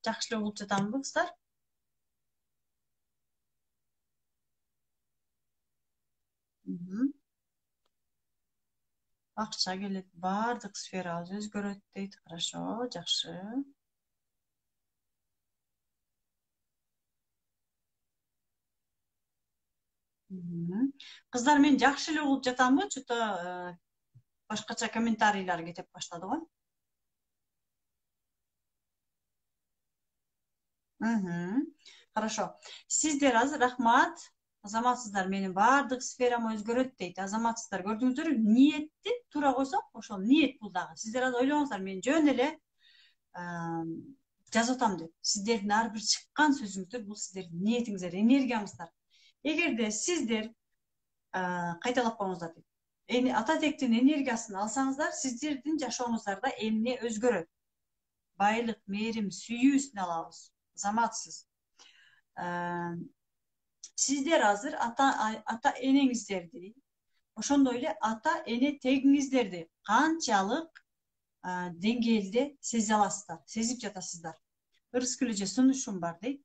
Жакшылык болуп жатамбы кыздар? Акча келет, баардык сферабыз өзгөрөт дейт. Хорошо, жакшы. Кыздар, мен жакшы эле угуп жатамбы? Что-то башкача комментарийлер кетип баштады го. Хорошо. Сиздер азыр рахмат. Азаматсыздар, менин баардык сферам өзгөрөт дейт. Азаматсыздар, көрдүңүздөрбү? Ниетти туура койсок, ошол ниет бул дагы. Сиздер азыр ойлоңуздар, мен жөн эле жазып атам деп. Сиздердин ар бир чыккан сөзүңүздөр бул сиздердин ниетиңиздер, энергияңыздар. Эгерде сиздер кайталап коюңуздар дейт. Ата тектин энергиясын алсаңыздар, сиздердин жашооңуздарда эмне өзгөрөт? Байлык, мээрим, сүйүүсүн алабыз. Азаматсыз. Сиздер азыр ата энеңиздерди, ошондой эле ата эне тегиңиздерди канчалык деңгээлде сезе аласыздар, сезип жатасыздар. Ырыскүлөжө сунушум бар дейт.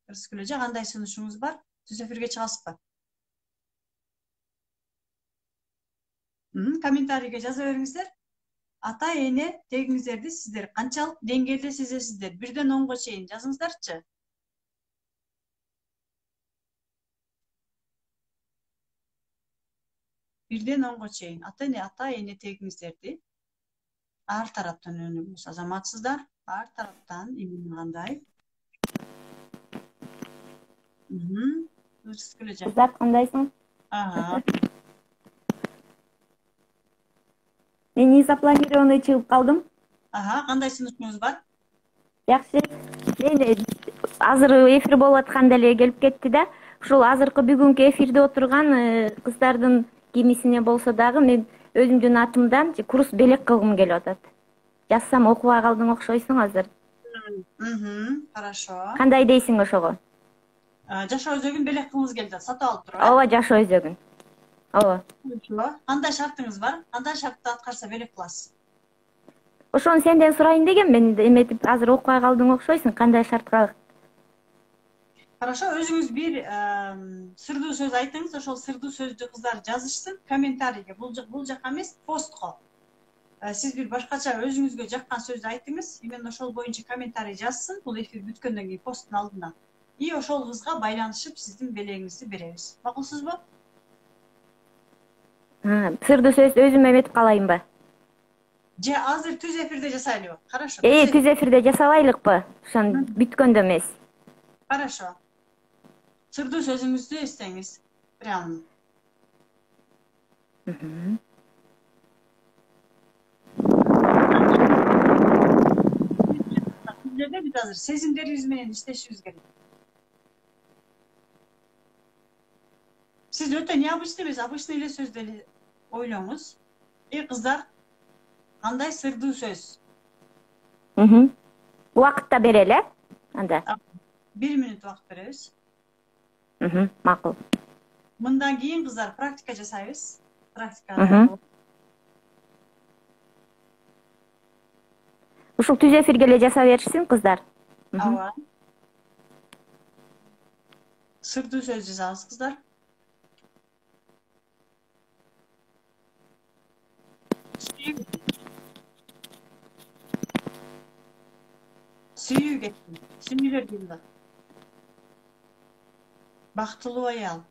Ырыскүлөжө, кандай сунушуңуз бар? Түз эфирге чыгасызбы? Комментарийге жаза бериңиздер. Ата эне тегиңиздерди сиздер канчалык деңгээлде сезесиздер? 1ден 10га чейин жазыңыздарчы. 1ден 10га чейин ата эне тегиңиздерди ар тараптан өнүгүңүз. Азаматсыздар, ар тараптан эмне кандай? Зат кандайсың? Мен незапланированный чыгып калдым. Кандай сунушуңуз бар? Жакшы. Мен азыр эфир болуп атканда эле келип кетти да. Ушул азыркы бүгүнкү эфирде отурган кыздардын кимисине болсо дагы мен өзүмдүн атымдан курс белек кылгым келип атат. Жазсам окубай калдың окшойсуң азыр. Хорошо. Кандай дейсиң ошого? Жашоо өзөгүн белек кылгыңыз келди, сатып алып туруп. Ооба, жашоо өзөгүн. Ооба. Кандай шартыңыз бар? Кандай шартты аткарса белек кыласыз? Ошону сенден сурайын деген мен эметип азыр окуй калдың окшойсуң. Кандай шартка? Хорошо, өзүңүз бир сырдуу сөз айтыңыз. Ошол сырдуу сөздү кыздар жазышсын комментарийге. Бул жака эмес, постко. Сиз бир башкача өзүңүзгө жаккан сөздү айтыңыз. Именно ошол боюнча комментарий жазсын. Бул эфир бүткөндөн кийин посттун алдынан. И ошол кызга байланышып сиздин белегиңизди беребиз. Макулсузбу? Сырдуу сөздү өзүм эметип калайынбы? Же азыр түз эфирде жасайлыбы? Хорошо. Түз эфирде жасабайлыкпы? Ошону бүткөндө эмес. Хорошо. Сырдуу сөзүңүздү эстеңиз. Прям. Сиздерде биз азыр сезимдерибиз менен иштешибиз керек. Сиз өтө необычный эмес, обычный эле сөздү эле ойлоңуз. Кыздар, кандай сырдуу сөз? Убакыт да берели, анда. 1 мүнөт убакыт беребиз. Макул. Мындан кийин кыздар практика жасайбыз. Практика. Ушул түз эфирге эле жаса беришсин кыздар. Ооба. Сырдуу сөз жазабыз кыздар. Сүйүү кетти. Сүйүүлөр келди. Бактылуу аял.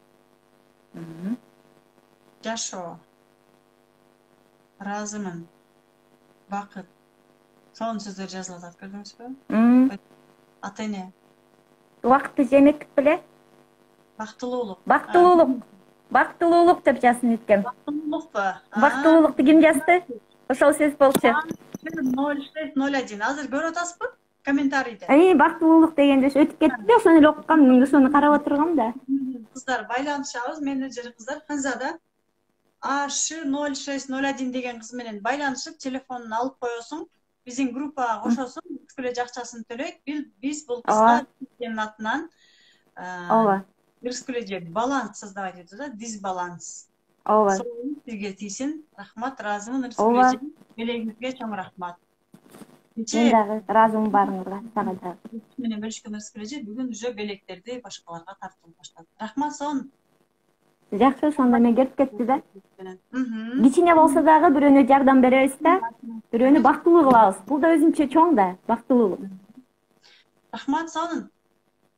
Жашоо. Ыраазымын. Бакыт. Сонун сөздөр жазылып атат, көрдүңүзбү? Ата эне. Убакытты жеметтик беле? Бактылуулук. Бактылуулук деп жазсын эткем. Бактылуулукпу? Бактылуулукту ким жазды? Ошол сөз болчу. 0601. Азыр көрүп атасызбы? Комментарийде. Бактылуулук дегенде өтүп кетти да, ошону эле окугам, ошону карап отургам да. Кыздар байланышабыз, менеджер кыздар Ханзада H0601 деген кыз менен байланышып, телефонун алып коесуң, биздин группага кошосуң, бүткүл акчасын төлөйт. Биз бул кызга сиздин атынан бир баланс создавать этебиз да, дисбаланс. Ооба. Сизге тийсин. Рахмат, ыраазымын. Белегиңизге чоң рахмат. Мен дагы ыраазымын баарыңызга, сага дагы. Менен бөлүшкөн Рыскележе бүгүн уже белектерди башкаларга тартып баштады. Рахмат сон. Жакшы, ошондо мен кетип кетти да. Кичине болсо дагы бирөөнө жардам беребиз да, бирөөнү бактылуу кылабыз. Бул да өзүнчө чоң да, бактылуулук. Рахмат сонун.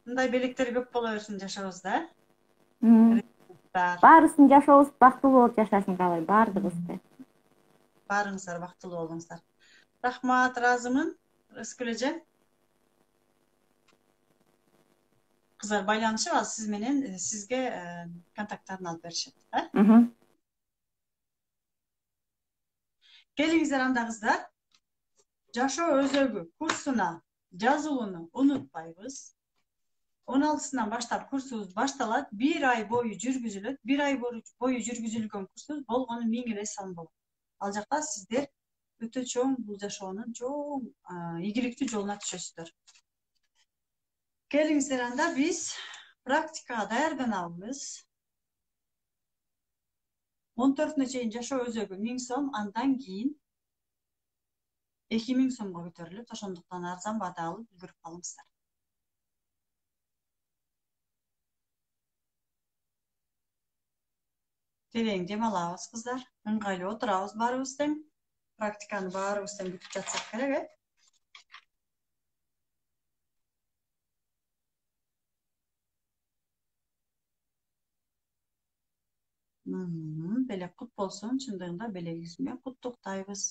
Мындай белектер көп боло берсин жашообузда. Баарыбыздын жашообуз бактылуу болуп жашашын каалайм, баардыгыбызды. Баарыңыздар бактылуу болуңуздар. Рахмат, ыраазымын. Рыскележе. Кыздар байланышып, ал сиз менен сизге контакттарын алып беришет. Келиңиздер анда кыздар. Жашоо өзөгү курсуна жазылууну унутпайбыз. 16-сынан баштап курсубуз башталат. 1 ай бою жүргүзүлөт. 1 ай бою жүргүзүлгөн курсубуз болгону 1000 эле сон болот. Ал жакта сиздер өтө чоң бул жашоонун чоң ийгиликтүү жолуна түшөсүздөр. Келиңиздер анда биз практикага даярданабыз. 14-нө чейин жашоо өзөгү 1000 сом, андан кийин 2000 сомго көтөрүлөт. Ошондуктан арзан баада алып үлгүрүп калыңыздар. Терең дем алабыз кыздар. Ыңгайлуу отурабыз баарыбыз тең. Практиканы баарыбыз тең бүтүп жатсак керек, Белек кут болсун, чындыгында белегибиз менен куттуктайбыз.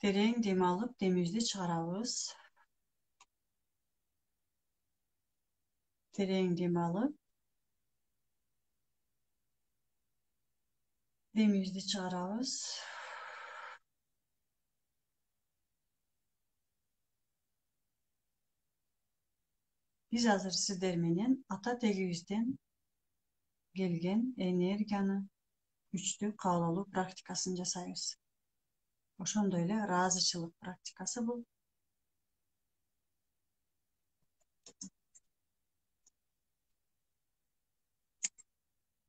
Терең дем алып, демибизди чыгарабыз. Терең дем алып, демибизди чыгарабыз. Биз азыр сиздер менен ата тегибизден келген энергияны күчтүү кабыл алуу практикасын жасайбыз. Ошондой эле ыраазычылык практикасы бул.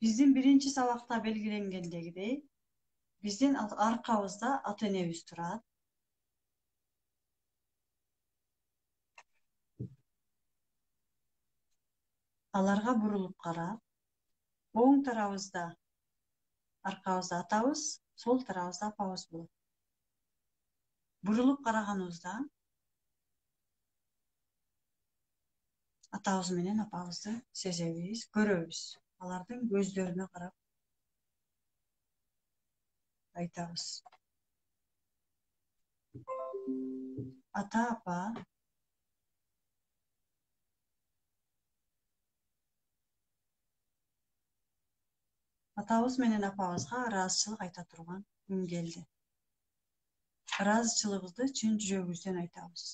Биздин биринчи сабакта белгиленгендегидей, биздин аркабызда ата-энебиз турат. Аларга бурулуп карап, оң тарабыбызда аркабызда атабыз, сол тарабызда апабыз болот. Бурулуп караганыбызда атабыз менен апабызды сезебиз, көрөбүз. Алардын көздөрүнө карап айтабыз. Ата, апа, атабыз менен апабызга ыраазычылык айта турган күн келди. Ыраазычылыгыбызды чын жүрөгүбүздөн айтабыз.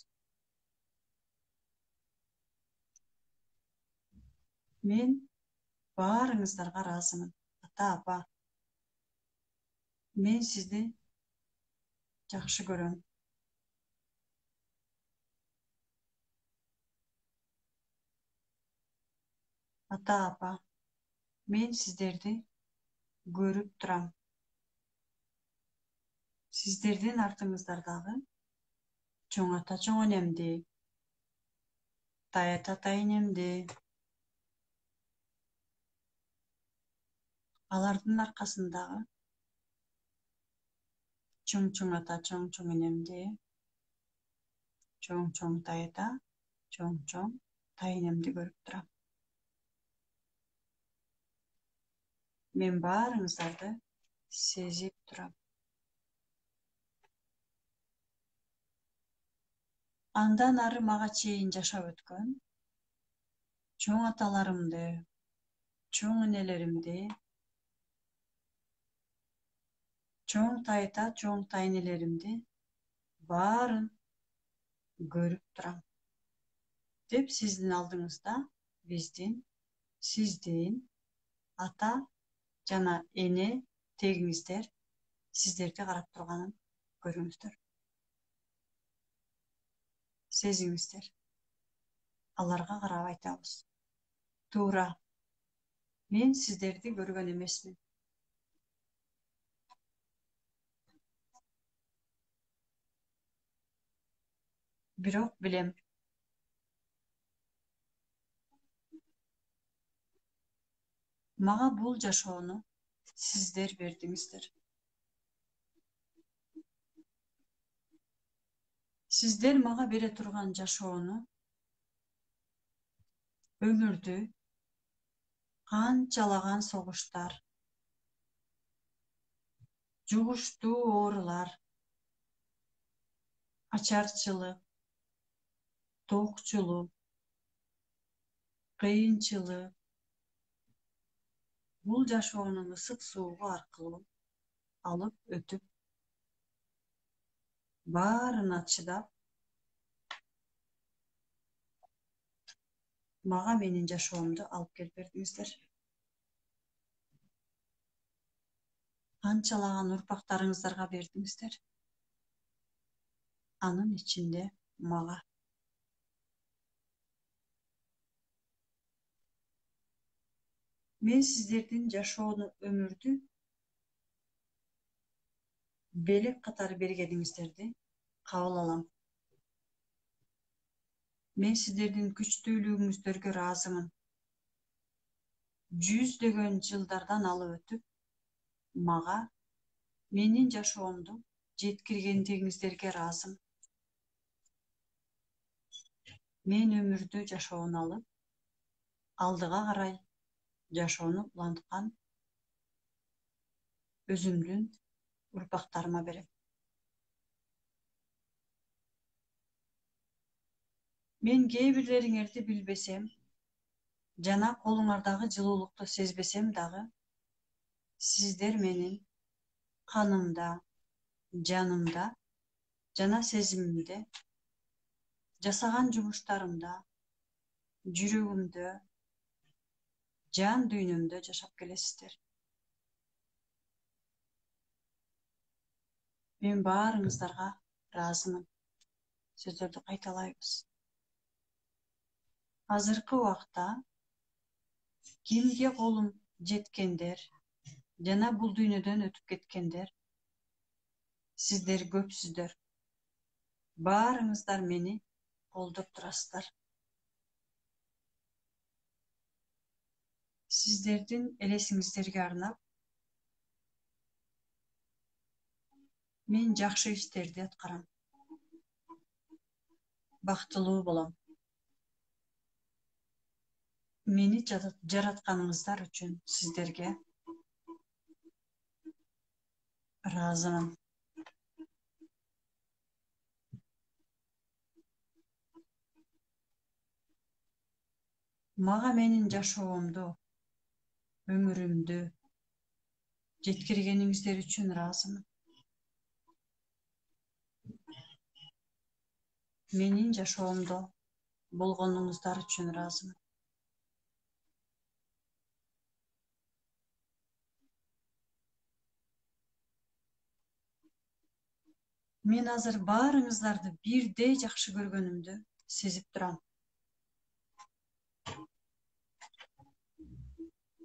Мен баарыңыздарга ыраазымын. Ата, апа, мен сизди жакшы көрөм. Ата, апа, мен сиздерди көрүп турам. Сиздердин артыңыздардагы чоң ата, чоң энемди, тай ата, тай энемди, алардын аркасындагы чоң ата, чоң энемди, чоң тай ата, чоң тай энемди көрүп турам. Мен баарыңыздарды сезип турам. Андан ары мага чейин жашап өткөн чоң аталарымды, чоң энелеримди, чоң тай ата, чоң тай энелеримди баарын көрүп турам. Деп сиздин алдыңызда сиздин ата жана эне тегиңиздер сиздерди карап турганын көрүңүздөр. Сезиңиздер. Аларга карап айтабыз. Туура. Мен сиздерди көргөн эмесмин. Бирок билем. Мага бул жашоону сиздер бердиңиздер. Сиздер мага бере турган жашоону, өмүрдү канчалаган согуштар, жугуштуу оорулар, ачарчылык, токчулук, кыйынчылык, бул жашоонун ысык суугу аркылуу алып өтүп, баарына чыдап, мага менин жашоомду алып келип бердиңиздер. Канчалаган урпактарыңыздарга бердиңиздер. Анын ичинде мага. Мен сиздердин жашоону, өмүрдү белек катары бергениңиздерди кабыл алам. Мен сиздердин күчтүүлүгүңүздөргө ыраазымын. Жүздөгөн жылдардан алып өтүп, мага менин жашоомду жеткиргендигиңиздерге ыраазым. Мен өмүрдү жашоону алып, алдыга карай жашоону уланткан өзүмдүн урпактарыма берем. Мен кээ бирлериңерди билбесем, жана колуңардагы жылуулукту сезбесем дагы, сиздер менин канымда, жанымда жана сезимимде, жасаган жумуштарымда, жүрөгүмдө, жан дүйнөмдө жашап келесиздер. Мен баарыңыздарга ыраазымын. Сөздөрдү кайталайбыз. Азыркы убакта кимге колум жеткендер жана бул дүйнөдөн өтүп кеткендер, сиздер көпсүздөр. Баарыңыздар мени колдоп турасыздар. Сиздердин элесиңиздерге арнап мен жакшы иштерди аткарам. Бактылуу болом. Мени жаратканыңыздар үчүн сиздерге ыраазымын. Мага менин жашоомду, өмүрүмдү жеткиргениңиздер үчүн ыраазымын. Менин жашоомдо болгонуңуздар үчүн ыраазымын. Мен азыр баарыңыздарды бирдей жакшы көргөнүмдү сезип турам.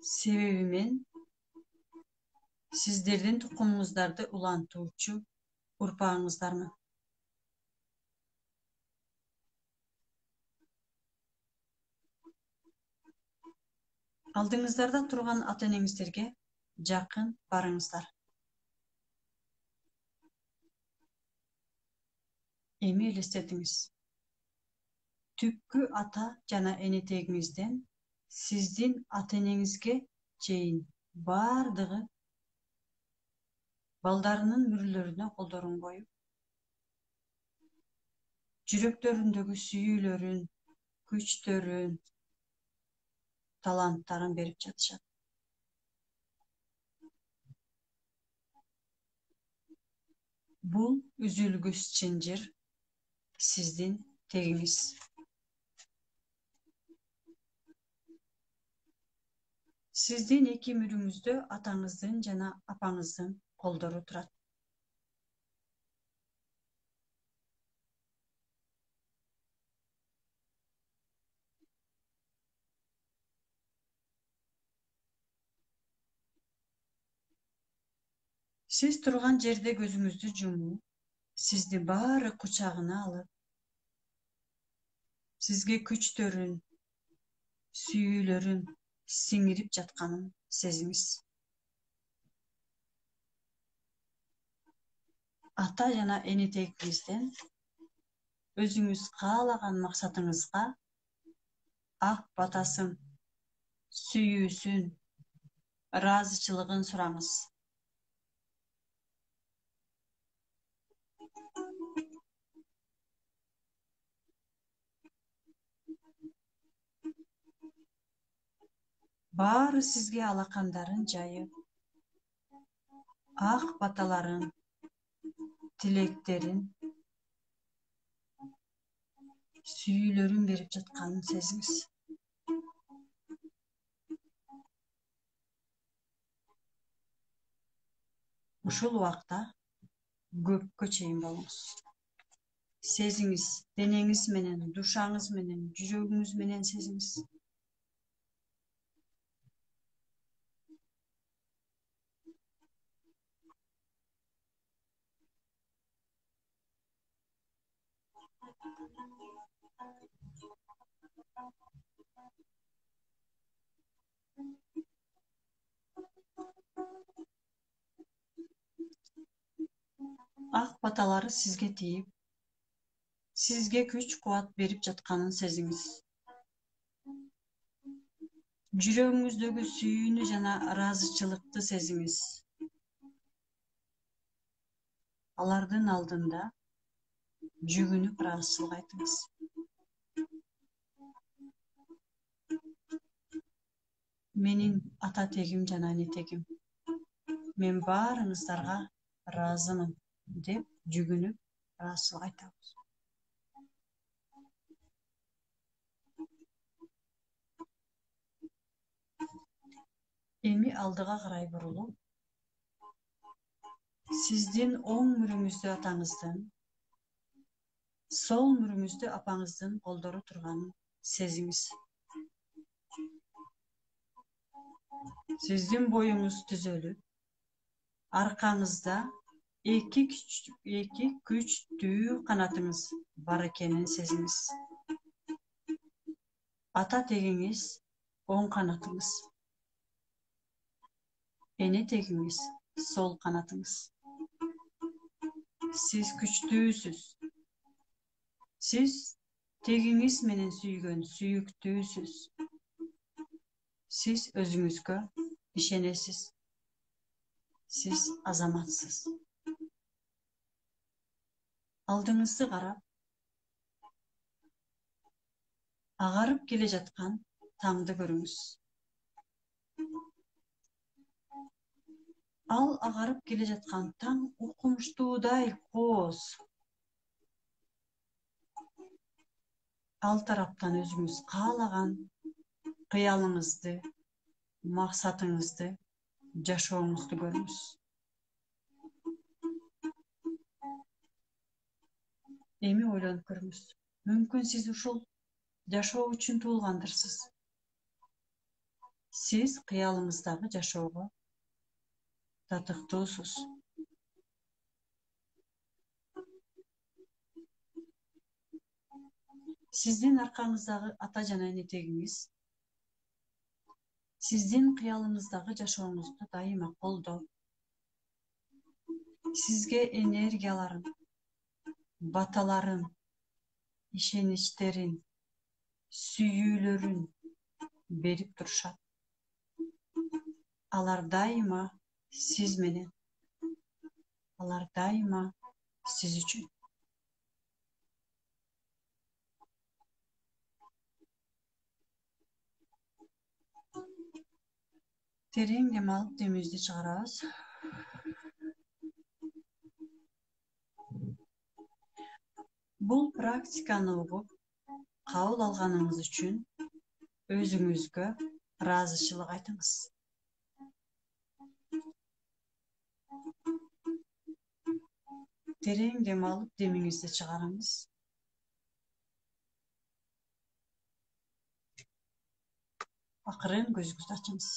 Себеби мен сиздердин тукумуңуздарды улантуучу урпагыңыздармын. Алдыңыздарда турган ата-энеңиздерге жакын барыңыздар. Эми элестетиңиз. Түпкү ата жана энетегиңизден сиздин ата-энеңизге чейин бардыгы балдарынын мүрөлөрүнө колдорун коюп, жүрөктөрүндөгү сүйүүлөрүн, күчтөрүн, таланттарын берип жатышат. Бул үзүлгүс чынжыр сиздин тегиңиз. Сиздин эки мүрүңүздө атаңыздын жана апаңыздын колдору турат. Сиз турган жерде көзүңүздү жумуп, сизди баары кучагына алып, сизге күчтөрүн, сүйүүлөрүн сиңирип жатканын сезиңиз. Ата жана энетегиңизден өзүңүз каалаган максатыңызга ак батасын, сүйүүсүн, ыраазычылыгын сураңыз. Баары сизге алакандарын жайып, ак баталарын, тилектерин, сүйүүлөрүн берип жатканын сезиңиз. Ушул убакта көпкө чейин болуңуз. Сезиңиз, денеңиз менен, душаңыз менен, жүрөгүңүз менен сезиңиз. Ак баталары сизге тийип, сизге күч-кубат берип жатканын сезиңиз. Жүрөгүңүздөгү сүйүүнү жана ыраазычылыкты сезиңиз. Алардын алдында жүгүнүп ыраазычылык айтыңыз. Менин ата тегим жана эне тегим. Мен баарыңыздарга ыраазымын деп жүгүнүп ыраазычылык айтабыз. Эми алдыга карай бурулуп, сиздин оң мүрүңүздө атаңыздын, сол мүрүңүздө апаңыздын колдору турганын сезиңиз. Sizdin boyunuz düzölüp, arkanızda iki güçlü kanatınız var ekenin seziniz. Ata teginiz on kanatınız. Ene teginiz sol kanatınız. Siz güçlüsüz. Siz teginiz menen süygön süyüktüsüz. Siz özüңүzгө işenesiz. Siz azamatsız. Алдыңызды қарап, ағарып келе жатқан таңды көріңіз. Ал ағарып келе жатқан таң оқымыштуудай қоз. Ал тараптан өзіңіз қалаған қиялыңызды, мақсатыңызды, жашооңузду көріңіз. Эми ойлонуп көрүңүз. Мүмкүн сиз ушул жашоо үчүн туулгандырсыз. Сиз кыялыңыздагы жашоого татыктуусуз. Сиздин аркаңыздагы ата жана эне тегиңиз сиздин кыялыңыздагы жашооңузду дайыма колдоп, сизге энергияларын, баталарын, ишеничтерин, сүйүүлөрүн берип турушат. Алар дайыма сиз менен. Алар дайыма сиз үчүн. Терең дем алып, демибизди чыгарабыз. Бул практиканы угуп, кабыл алганыңыз үчүн өзүңүзгө ыраазычылык айтыңыз. Терең дем алып, демиңизди чыгарыңыз. Акырын көзүңүздү ачыңыз.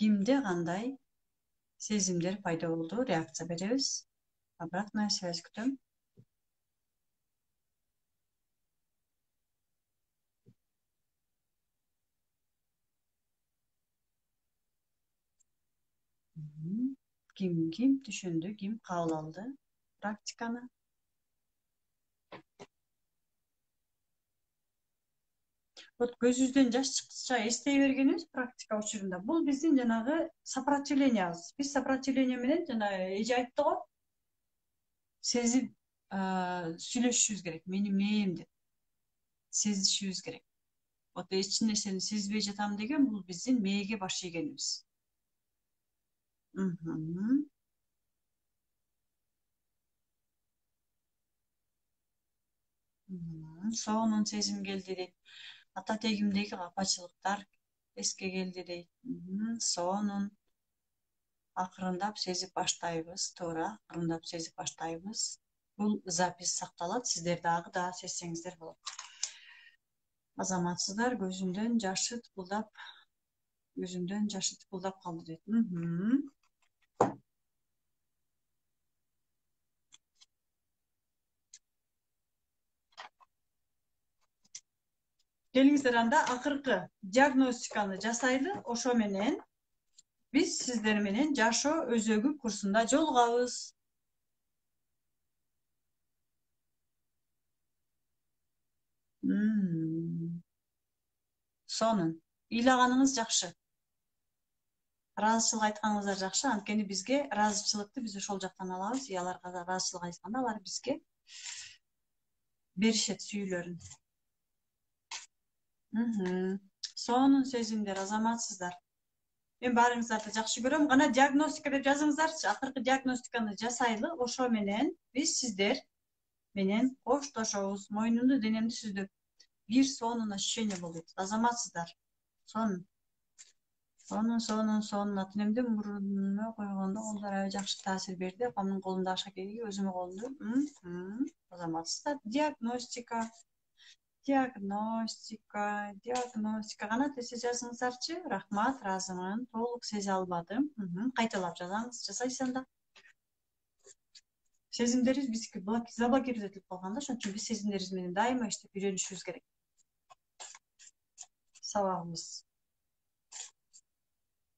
Кимде кандай сезимдер пайда болду? Реакция беребиз. Обратная связь күтөм. Ким түшүндү, ким кабыл алды практиканы? Вот көзүбүздөн жаш чыкса эстей бергенибиз практика учурунда. Бул биздин жанагы сопротивлениябыз. Биз сопротивление менен жана эже айтты го. Сезип сүйлөшүшүбүз керек. Менин мээм деп. Сезишибиз керек. Вот эч нерсени сезбей жатам деген бул биздин мээге баш ийгенибиз. Соонун сезим келди дейт. Ата тегимдеги капачылыктар эске келди дейт. Соонун акырындап сезип баштайбыз, туура, акырындап сезип баштайбыз. Бул запись сакталат, сиздер дагы да сезсеңиздер болот. Азаматсыздар, көзүмдөн жашы тыпылдап калды дейт. Келиңиздер анда акыркы диагностиканы жасайлы, ошо менен биз сиздер менен жашоо өзөгү курсунда жолугабыз. Сонун ыйлаганыңыз жакшы. Ыраазычылык айтканыңыздар жакшы, анткени бизге ыраазычылыкты биз ошол жактан алабыз. Аларга ыраазычылык айтканда алар бизге беришет сүйүүлөрүн. Сонун сезимдер, азаматсыздар. Мен баарыңыздарды жакшы көрөм. Гана диагностика деп жазыңыздарчы. Акыркы диагностиканы жасайлы, ошо менен биз сиздер менен коштошобуз. Мойнумду, денемди сүздүп. Бир сонун ощущение болду. Азаматсыздар. Сонун. Сонун атынемдин мурунуна койгондо колдор аябай жакшы таасир берди. Апамдын колунда аша келги, өзүмдүн колумда. Азаматсыздар. Диагностика. Канат эсе жазыңыздарчы. Рахмат, ыраазымын. Толук сезе албадым. Кайталап жазаңыз, жасайсың да. Сезимдерибиз биздики заблокировать этилип калган да, ошон үчүн биз сезимдерибиз менен дайыма иштеп үйрөнүшүбүз керек. Сабагыбыз.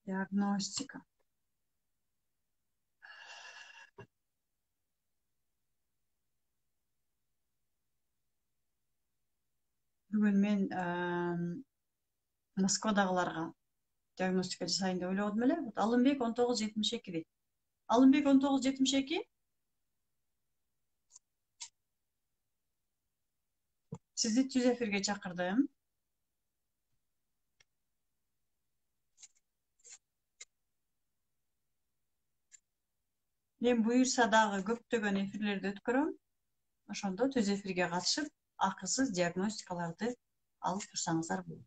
Диагностика. Бүгүн мен Москвадагыларга диагностика жасайын деп ойлодум эле. Алымбек 1972 дейт. Алымбек 1972. Сизди түз эфирге чакырдым. Мен буюрса дагы көптөгөн эфирлерди өткөрөм. Ошондо түз эфирге катышып, акысыз диагностикаларды алып турсаңыздар болот.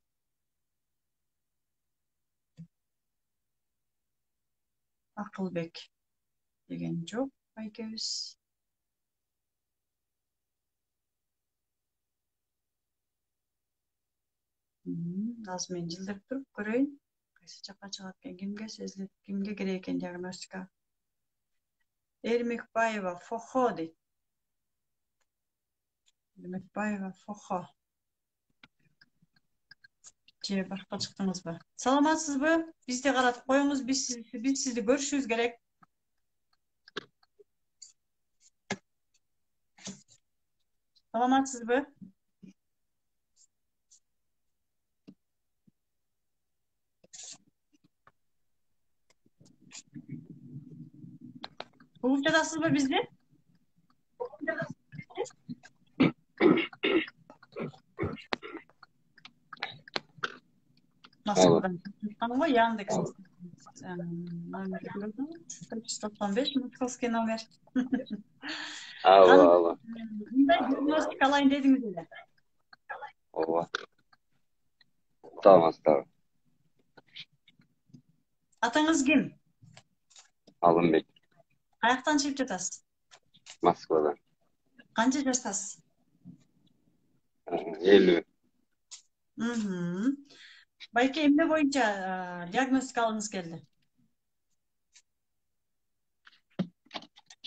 Акылбек деген жок экөөбүз. Азыр мен жылдырып туруп көрөйүн. Кайсы жакка чыгат экен, кимге сезилет, кимге керек экен диагностика. Эрмекбаева Фохо дейт. Эрмекбаева Фохо. Же башка чыктыңызбы? Саламатсызбы? Бизди каратып коюңуз, биз сизди көрүшүбүз керек. Саламатсызбы? Угуп жатасызбы бизди? Москвадан чыккан го, Яндекс. Номер 395, московский номер. Алло. Мындай диагностика алайын дедиңиз эле. Ооба. Тамам. Атыңыз ким? Алымбек. Каяктан чыгып жатасыз? Москвадан. Канча жаштасыз? 50. Байке, эмне боюнча диагностика алгыңыз келди?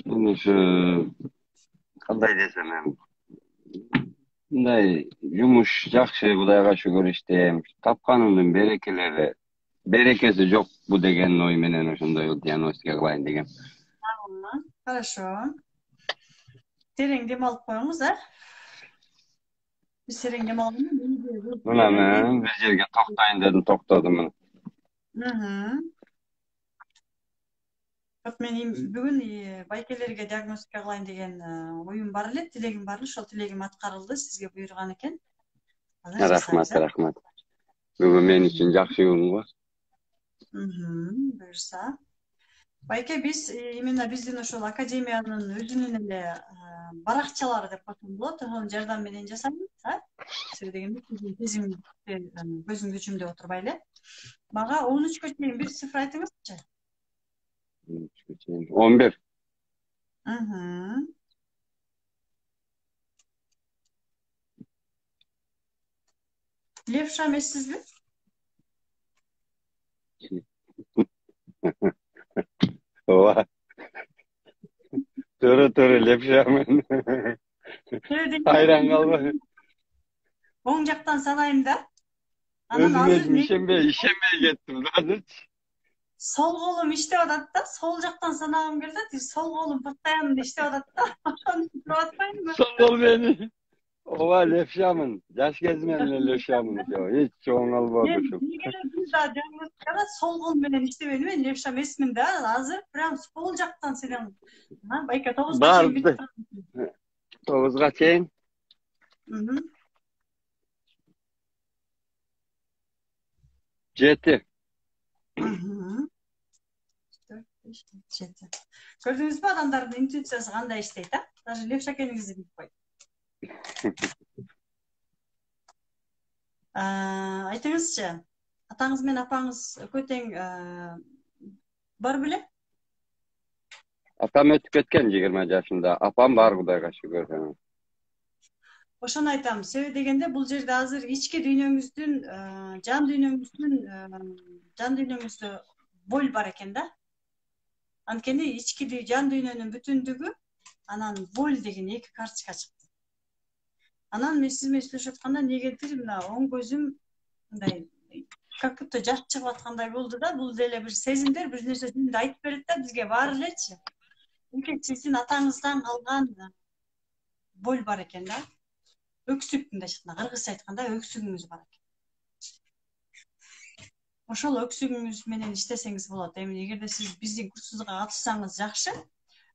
Мен ушу кандай десем эми. Мындай жумуш жакшы, Кудайга шүгүр иштейм. Тапканымдын берекеси жок бу деген ой менен ошондой диагностика кылайын дегем. Хорошо. Терең дем алып коюңуз, Биз терең дем алганда Мына мен бир жерге токтойн дедим, токтодум. Мен бүгүн байкелерге диагностика кылайын деген оюм бар эле, тилегим бар эле, ошол тилегим аткарылды, сизге буйруган экен. Рахмат. Бүгүн мен үчүн жакшы күн го. Буюрса. Байке, биз именно биздин ошол академиянын өзүнүн эле баракчалары деп койсом болот, ошонун жардам менен жасайбыз, Себеби дегенде сезимди көзүңдү чүмдөп отурбай эле. Мага 13-кө чейин бир цифр айтыңызчы. 11. Левша эмессизби? Ооба. Төрө лепшамен. Хайран калба. Оң жактан санайм да. Өзүм ишенбей кеттим азырчы. Сол колум иштеп атат да, сол жактан санагым келет, сол колум постоянно иштеп атат да. Ошону туруп атпаймынбы? Сол кол мени. Ооба, лепшамын. Жаш кезимден эле лепшамын. Эч оңолбоду ушу. Биз да диагностикада сол кол менен иштебедим, мен левша эмесмин да. Азыр прям сол жактан сенен. Байке 9-га чейин бит. 9-га чейин. 7. Көрдүңүзбү адамдардын интуициясы кандай иштейт, Даже левша экениңизди билип койт. Айтыңызчы, Атаңыз мен апаңыз көтең бар беле? Atam ötüp ketken 20 yaşında. Apam var Kudayga şükür. Ошону айтам. Себеби дегенде бул жерде азыр ички дүйнөңүздүн, жан дүйнөңүздүн, жан дүйнөңүздө боль бар экен да. Анткени ички жан дүйнөнүн бүтүндүгү, анан боль деген эки карточка чыкты. Анан мен сиз менен сүйлөшүп атканда негедир мына оң көзүм мындай как будто жаш чыгып аткандай болду да. Бул деле бир сезимдер, бир нерсе жөнүндө айтып берет да бизге баары элечи. Чүнкү сиздин атаңыздан калган боль бар экен да. Өксүк мындай кыргызча айтканда өксүгүңүз бар экен. Ошол өксүгүңүз менен иштесеңиз болот. Эми эгерде сиз биздин курсубузга катышсаңыз жакшы.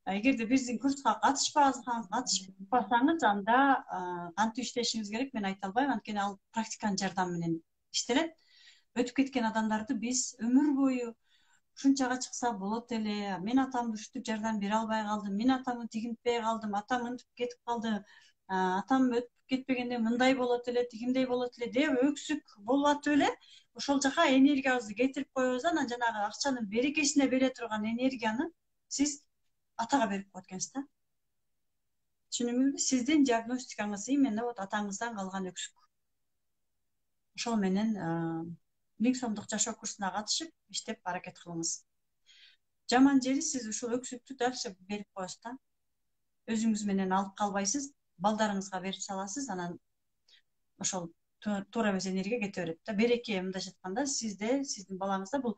Эгерде биздин курска катышпасаңыз, анда кантип иштешиңиз керек мен айта албайм. Анткени ал практиканын жардамы менен иштелет. Өтүп кеткен адамдарды биз өмүр бою ушунчага чыкса болот эле. Мен атамды ушинтип жардам бере албай калдым. Мен атамды тигинтпей калдым. Атам ынтип кетип калды. Атам өтүп кетпегенде мындай болот эле, тигиндей болот эле деп өксүк болуп атып эле ошол жака энергиябызды кетирип коебуз. Анан жанагы акчанын берекесине бере турган энергияны сиз атага берип коет экенсиз да. Түшүнүңүзбү? Сиздин диагностикаңыз именно вот атаңыздан калган өксүк. Ошол менен 1000 сомдук жашоо курсуна катышып, иштеп аракет кылыңыз. Жаман жери сиз ушул өксүктү дальше берип коесуз да. Өзүңүз менен алып калбайсыз, балдарыңызга берип саласыз, анан ошол туура эмес энергия кете берет да. Береке мындайча айтканда сизде, сиздин балаңызда бул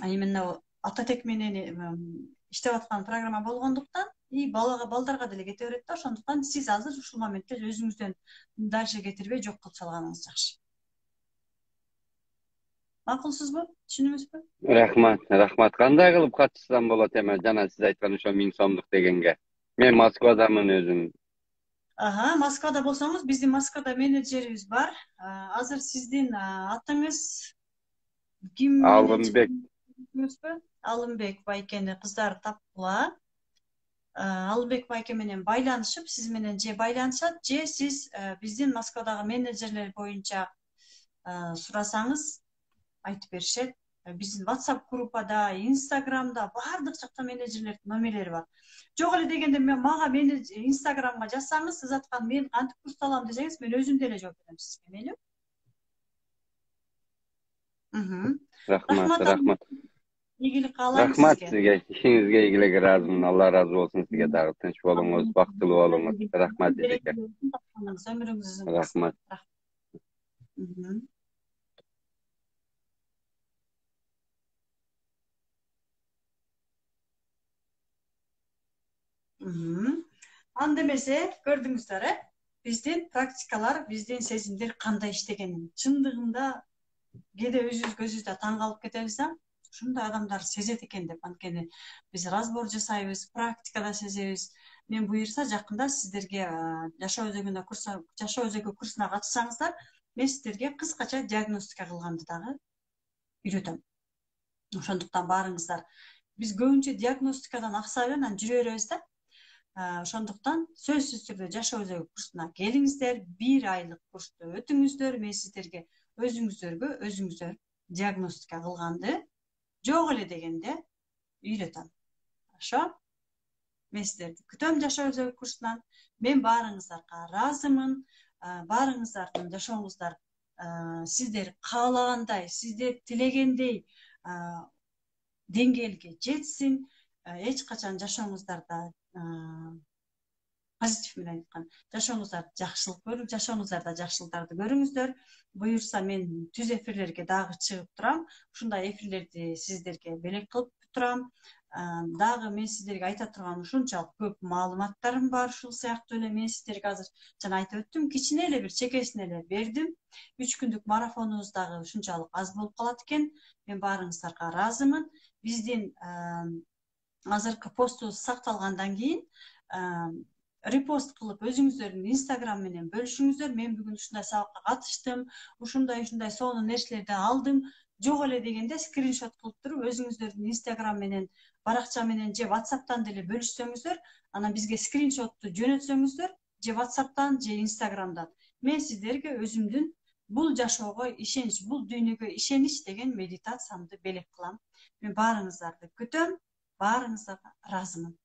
именно ата тек менен иштеп аткан программа болгондуктан и балдарга деле кете берет да. Ошондуктан сиз азыр ушул моментте өзүңүздөн дальше кетирбей жок кылып салганыңыз жакшы. Макулсузбу? Түшүнүңүзбү? Рахмат. Кандай кылып катышсам болот эми жана сиз айткан ошо 1000 сомдук дегенге? Мен Москвадамын өзүм. Москвада болсоңуз, биздин Москвада менеджерибиз бар. Азыр сиздин атыңыз ким? Алымбек. Алымбек байкени кыздар тапкыла. Алымбек байке менен байланышып, сиз менен же байланышат, же сиз биздин Москвадагы менеджерлер боюнча сурасаңыз айтып беришет. Биздин WhatsApp группада, Instagramда баардык жакта менеджерлердин номерлери бар. Жок эле дегенде мага Instagramга жазсаңыз, сиз аткан мен кантип курс алам десеңиз, мен өзүм деле жооп берем сизге, мейли? Рахмат. Ийгилик каалайм Рахмат сизге. сизге. Ишиңизге ийгилик ыраазымын. Алла ыраазы болсун сизге дагы. Тынч болуңуз, бактылуу болуңуз. Рахмат эжеке. Өмүрүңүз uzun. Рахмат. Анда эмесе көрдүңүздөр, биздин практикалар, биздин сезимдер кандай иштегенин. Чындыгында кээде өзүбүз да таң калып кетебиз да. Ушундай адамдар сезет экен деп, анткени биз разбор жасайбыз, практикада сезебиз. Мен буюрса жакында сиздерге жашоо өзөгү курсуна катышсаңыздар, мен сиздерге кыскача диагностика кылганды дагы үйрөтөм. Ошондуктан баарыңыздар биз көбүнчө диагностикадан акса менен анан жүрө беребиз да. Ошондуктан сөзсүз түрдө жашоо өзөгү курсуна келиңиздер, 1 айлык курсту өтүңүздөр. Мен сиздерге өзүңүздөр диагностика кылганды жок эле дегенде үйрөтөм. Ошо мен сиздерди күтөм жашоо өзөгү курсунан. Мен баарыңыздарга ыраазымын. Баарыңыздардын жашооңуздар сиздер каалагандай, сиздер тилегендей деңгээлге жетсин. Эч качан жашооңуздарда позитив менен айткан жашооңуздарда жакшылык көрүп, жашооңуздарда жакшылыктарды көрүңүздөр. Буюрса мен түз эфирлерге дагы чыгып турам. Ушундай эфирлерди сиздерге белек кылып турам. Дагы мен сиздерге айта турган ушунчалык көп маалыматтарым бар. Ушул сыяктуу эле мен сиздерге азыр жана айтып өттүм, кичине эле бир чекесин эле бердим. 3 күндүк марафонубуз дагы ушунчалык аз болуп калат экен. Мен баарыңыздарга ыраазымын. Биздин азыркы постубуз сакталгандан кийин репост кылып өзүңүздөрдүн Instagram менен бөлүшүңүздөр. Мен бүгүн ушундай сабакка катыштым, ушундай сонун нерселерди алдым. Жок эле дегенде скриншот кылып туруп өзүңүздөрдүн Instagram менен, баракча менен же WhatsApp'тан деле бөлүшсөңүздөр, анан бизге скриншотту жөнөтсөңүздөр, же WhatsApp'тан же Instagram'дан. Мен сиздерге өзүмдүн Bul жашоого ишенич, bul дүйнөгө ишенич деген медитациямды белек кылам. Мен баарыңыздарды күтөм, баарыңыздарга ыраазымын.